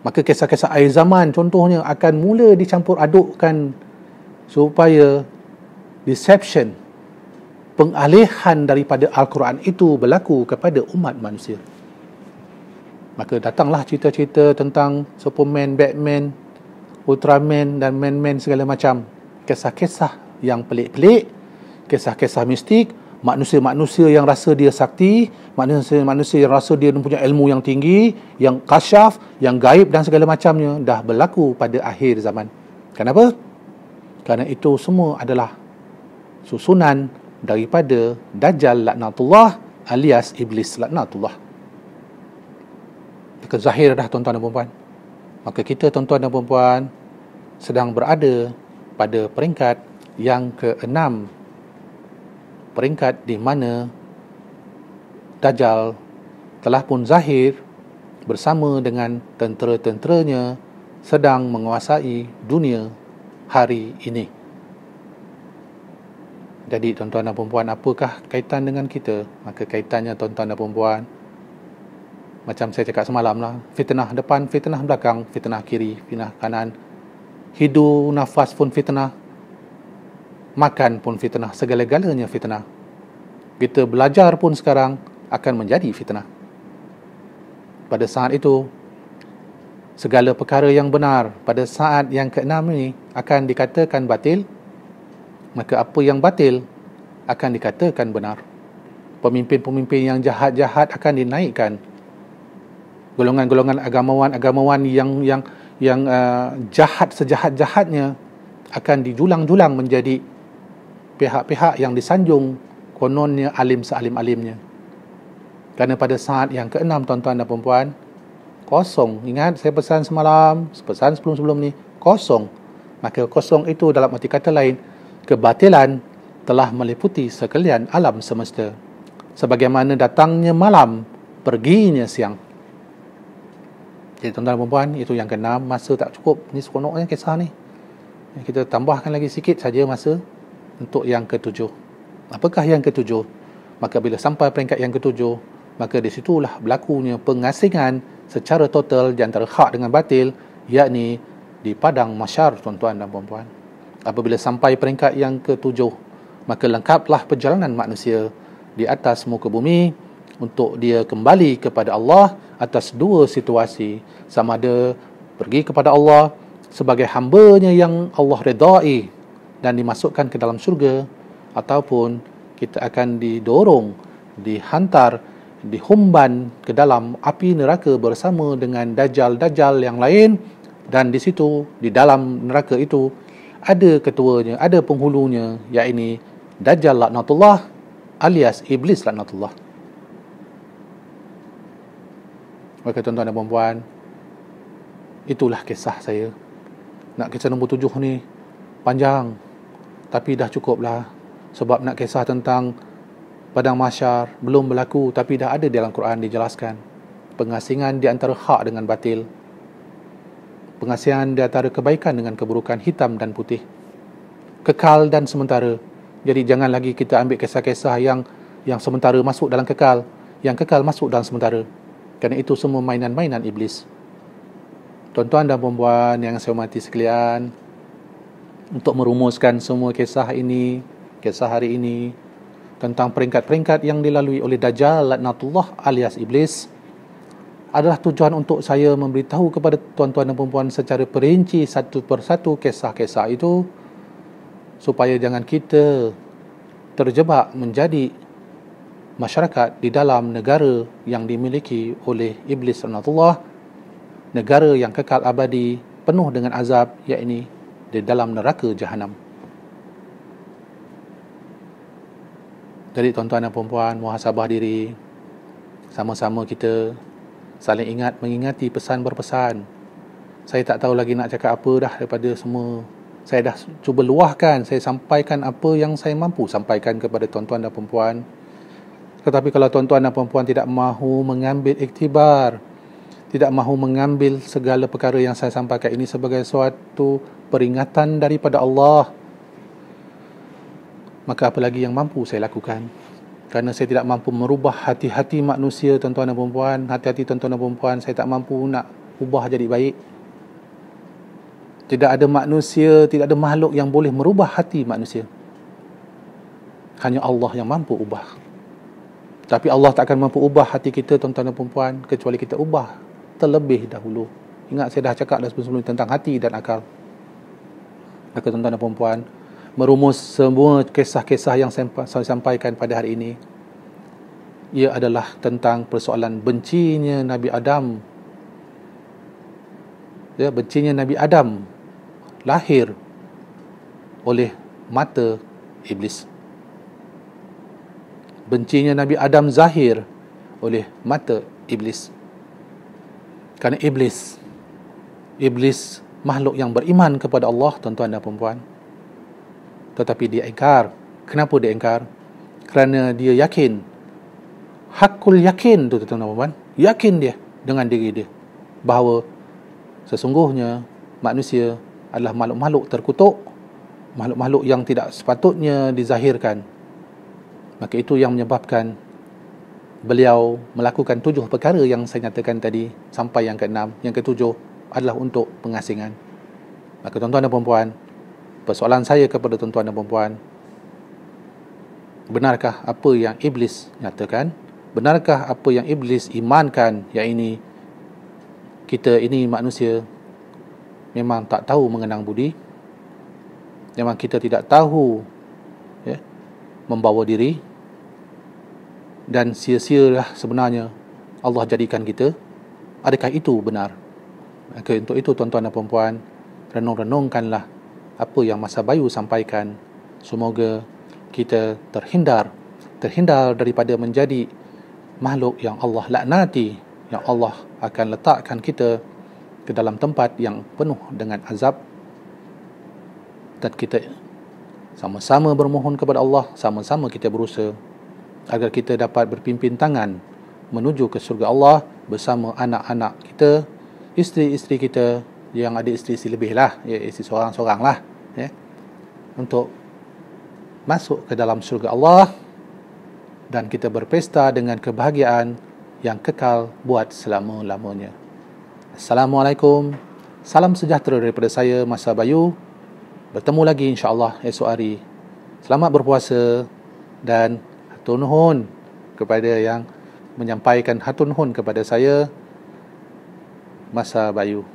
Maka kisah-kisah akhir zaman contohnya akan mula dicampur adukkan supaya deception, pengalihan daripada Al-Quran itu berlaku kepada umat manusia. Maka datanglah cerita-cerita tentang Superman, Batman, Ultraman dan Man-Man segala macam. Kisah-kisah yang pelik-pelik, kisah-kisah mistik, manusia-manusia yang rasa dia sakti, manusia-manusia yang rasa dia mempunyai ilmu yang tinggi, yang kasyaf, yang gaib dan segala macamnya dah berlaku pada akhir zaman. Kenapa? Kerana itu semua adalah susunan daripada Dajjal laknatullah alias Iblis laknatullah. Maka zahir dah tuan-tuan dan puan-puan. Maka kita tuan-tuan dan puan-puan sedang berada pada peringkat yang ke-6. Peringkat di mana Dajjal telah pun zahir bersama dengan tentera-tenteranya sedang menguasai dunia hari ini. Jadi tuan-tuan dan puan-puan, apakah kaitan dengan kita? Maka kaitannya tuan-tuan dan puan-puan, macam saya cakap semalam lah, fitnah depan, fitnah belakang, fitnah kiri, fitnah kanan, hidu nafas pun fitnah, makan pun fitnah, segala-galanya fitnah. Kita belajar pun sekarang akan menjadi fitnah. Pada saat itu, segala perkara yang benar pada saat yang ke-6 ini akan dikatakan batil, maka apa yang batil akan dikatakan benar. Pemimpin-pemimpin yang jahat-jahat akan dinaikkan. Golongan-golongan agamawan yang jahat sejahat-jahatnya akan dijulang-julang menjadi pihak-pihak yang disanjung kononnya alim sealim-alimnya. Kerana pada saat yang ke-6 tuan-tuan dan puan-puan, kosong. Ingat saya pesan semalam, pesan sebelum-sebelum ni, kosong. Maka kosong itu dalam arti kata lain, kebatilan telah meliputi sekalian alam semesta. Sebagaimana datangnya malam, perginya siang. Jadi tuan-tuan dan puan-puan, itu yang ke-6. Masa tak cukup, ni seronoknya kisah ni. Kita tambahkan lagi sikit saja masa untuk yang ke-7. Apakah yang ke-7? Maka bila sampai peringkat yang ke-7, maka di situlah berlakunya pengasingan secara total di antara hak dengan batil, yakni di padang mahsyar tuan-tuan dan puan-puan. Apabila sampai peringkat yang ke-7, maka lengkaplah perjalanan manusia di atas muka bumi untuk dia kembali kepada Allah atas dua situasi. Sama ada pergi kepada Allah sebagai hambanya yang Allah redai dan dimasukkan ke dalam syurga, ataupun kita akan didorong, dihantar, dihumban ke dalam api neraka bersama dengan Dajjal-Dajjal yang lain. Dan di situ, di dalam neraka itu, ada ketuanya, ada penghulunya, yakni Dajjal laknatullah alias Iblis laknatullah. Maka tuan-tuan dan puan-puan, itulah kisah saya. Nak kisah nombor 7 ni panjang, tapi dah cukup lah. Sebab nak kisah tentang padang mahsyar belum berlaku, tapi dah ada di dalam Quran dijelaskan. Pengasingan di antara hak dengan batil, pengasingan di antara kebaikan dengan keburukan, hitam dan putih, kekal dan sementara. Jadi jangan lagi kita ambil kisah-kisah yang sementara masuk dalam kekal, yang kekal masuk dalam sementara. Kerana itu semua mainan-mainan iblis. Tuan-tuan dan puan-puan yang saya hormati sekalian, untuk merumuskan semua kisah ini, kisah hari ini, tentang peringkat-peringkat yang dilalui oleh Dajjal laknatullah alias Iblis, adalah tujuan untuk saya memberitahu kepada tuan-tuan dan puan-puan secara perinci satu persatu kisah-kisah itu, supaya jangan kita terjebak menjadi masyarakat di dalam negara yang dimiliki oleh Iblis laknatullah, negara yang kekal abadi penuh dengan azab, yakni di dalam neraka Jahanam. Jadi tuan-tuan dan puan-puan, muhasabah diri. Sama-sama kita saling ingat mengingati pesan berpesan. Saya tak tahu lagi nak cakap apa dah daripada semua. Saya dah cuba luahkan, saya sampaikan apa yang saya mampu sampaikan kepada tuan-tuan dan puan-puan. Tetapi kalau tuan-tuan dan puan-puan tidak mahu mengambil iktibar, tidak mahu mengambil segala perkara yang saya sampaikan ini sebagai suatu peringatan daripada Allah, maka apa lagi yang mampu saya lakukan? Kerana saya tidak mampu merubah hati-hati manusia, tuan-tuan dan puan-puan. Hati-hati tuan-tuan dan puan-puan, saya tak mampu nak ubah jadi baik. Tidak ada manusia, tidak ada makhluk yang boleh merubah hati manusia. Hanya Allah yang mampu ubah. Tapi Allah tak akan mampu ubah hati kita, tuan-tuan dan puan-puan, kecuali kita ubah terlebih dahulu. Ingat, saya dah cakap dah sebelum tentang hati dan akal. Maka tuan-tuan dan puan-puan, merumus semua kisah-kisah yang saya sampaikan pada hari ini, ia adalah tentang persoalan bencinya Nabi Adam. Ya, bencinya Nabi Adam lahir oleh mata iblis. Bencinya Nabi Adam zahir oleh mata iblis. Kerana iblis makhluk yang beriman kepada Allah, tuan-tuan dan puan-puan. Tetapi dia ingkar. Kenapa dia ingkar? Kerana dia yakin, hakul yakin tu, tuan-tuan dan puan-puan, yakin dia dengan diri dia bahawa sesungguhnya manusia adalah makhluk-makhluk terkutuk, makhluk-makhluk yang tidak sepatutnya dizahirkan. Maka itu yang menyebabkan beliau melakukan 7 perkara yang saya nyatakan tadi sampai yang ke-6. Yang ke-7 adalah untuk pengasingan. Maka tuan-tuan dan puan-puan, persoalan saya kepada tuan-tuan dan puan-puan, benarkah apa yang iblis nyatakan? Benarkah apa yang iblis imankan, yang ini kita ini manusia memang tak tahu mengenang budi, memang kita tidak tahu membawa diri, dan sia-sialah sebenarnya Allah jadikan kita? Adakah itu benar? Maka untuk itu tuan-tuan dan puan-puan, renung-renungkanlah apa yang Masa Bayu sampaikan. Semoga kita terhindar daripada menjadi makhluk yang Allah laknati, yang Allah akan letakkan kita ke dalam tempat yang penuh dengan azab. Dan kita sama-sama bermohon kepada Allah, sama-sama kita berusaha agar kita dapat berpimpin tangan menuju ke syurga Allah bersama anak-anak kita, isteri-isteri kita, yang ada isteri-isteri lebih lah, isteri seorang-seorang lah, untuk masuk ke dalam syurga Allah dan kita berpesta dengan kebahagiaan yang kekal buat selama-lamanya. Assalamualaikum, salam sejahtera daripada saya, Masa Bayu. Bertemu lagi insya-Allah esok hari. Selamat berpuasa dan hatur nuhun kepada yang menyampaikan hatur nuhun kepada saya, Masa Bayu.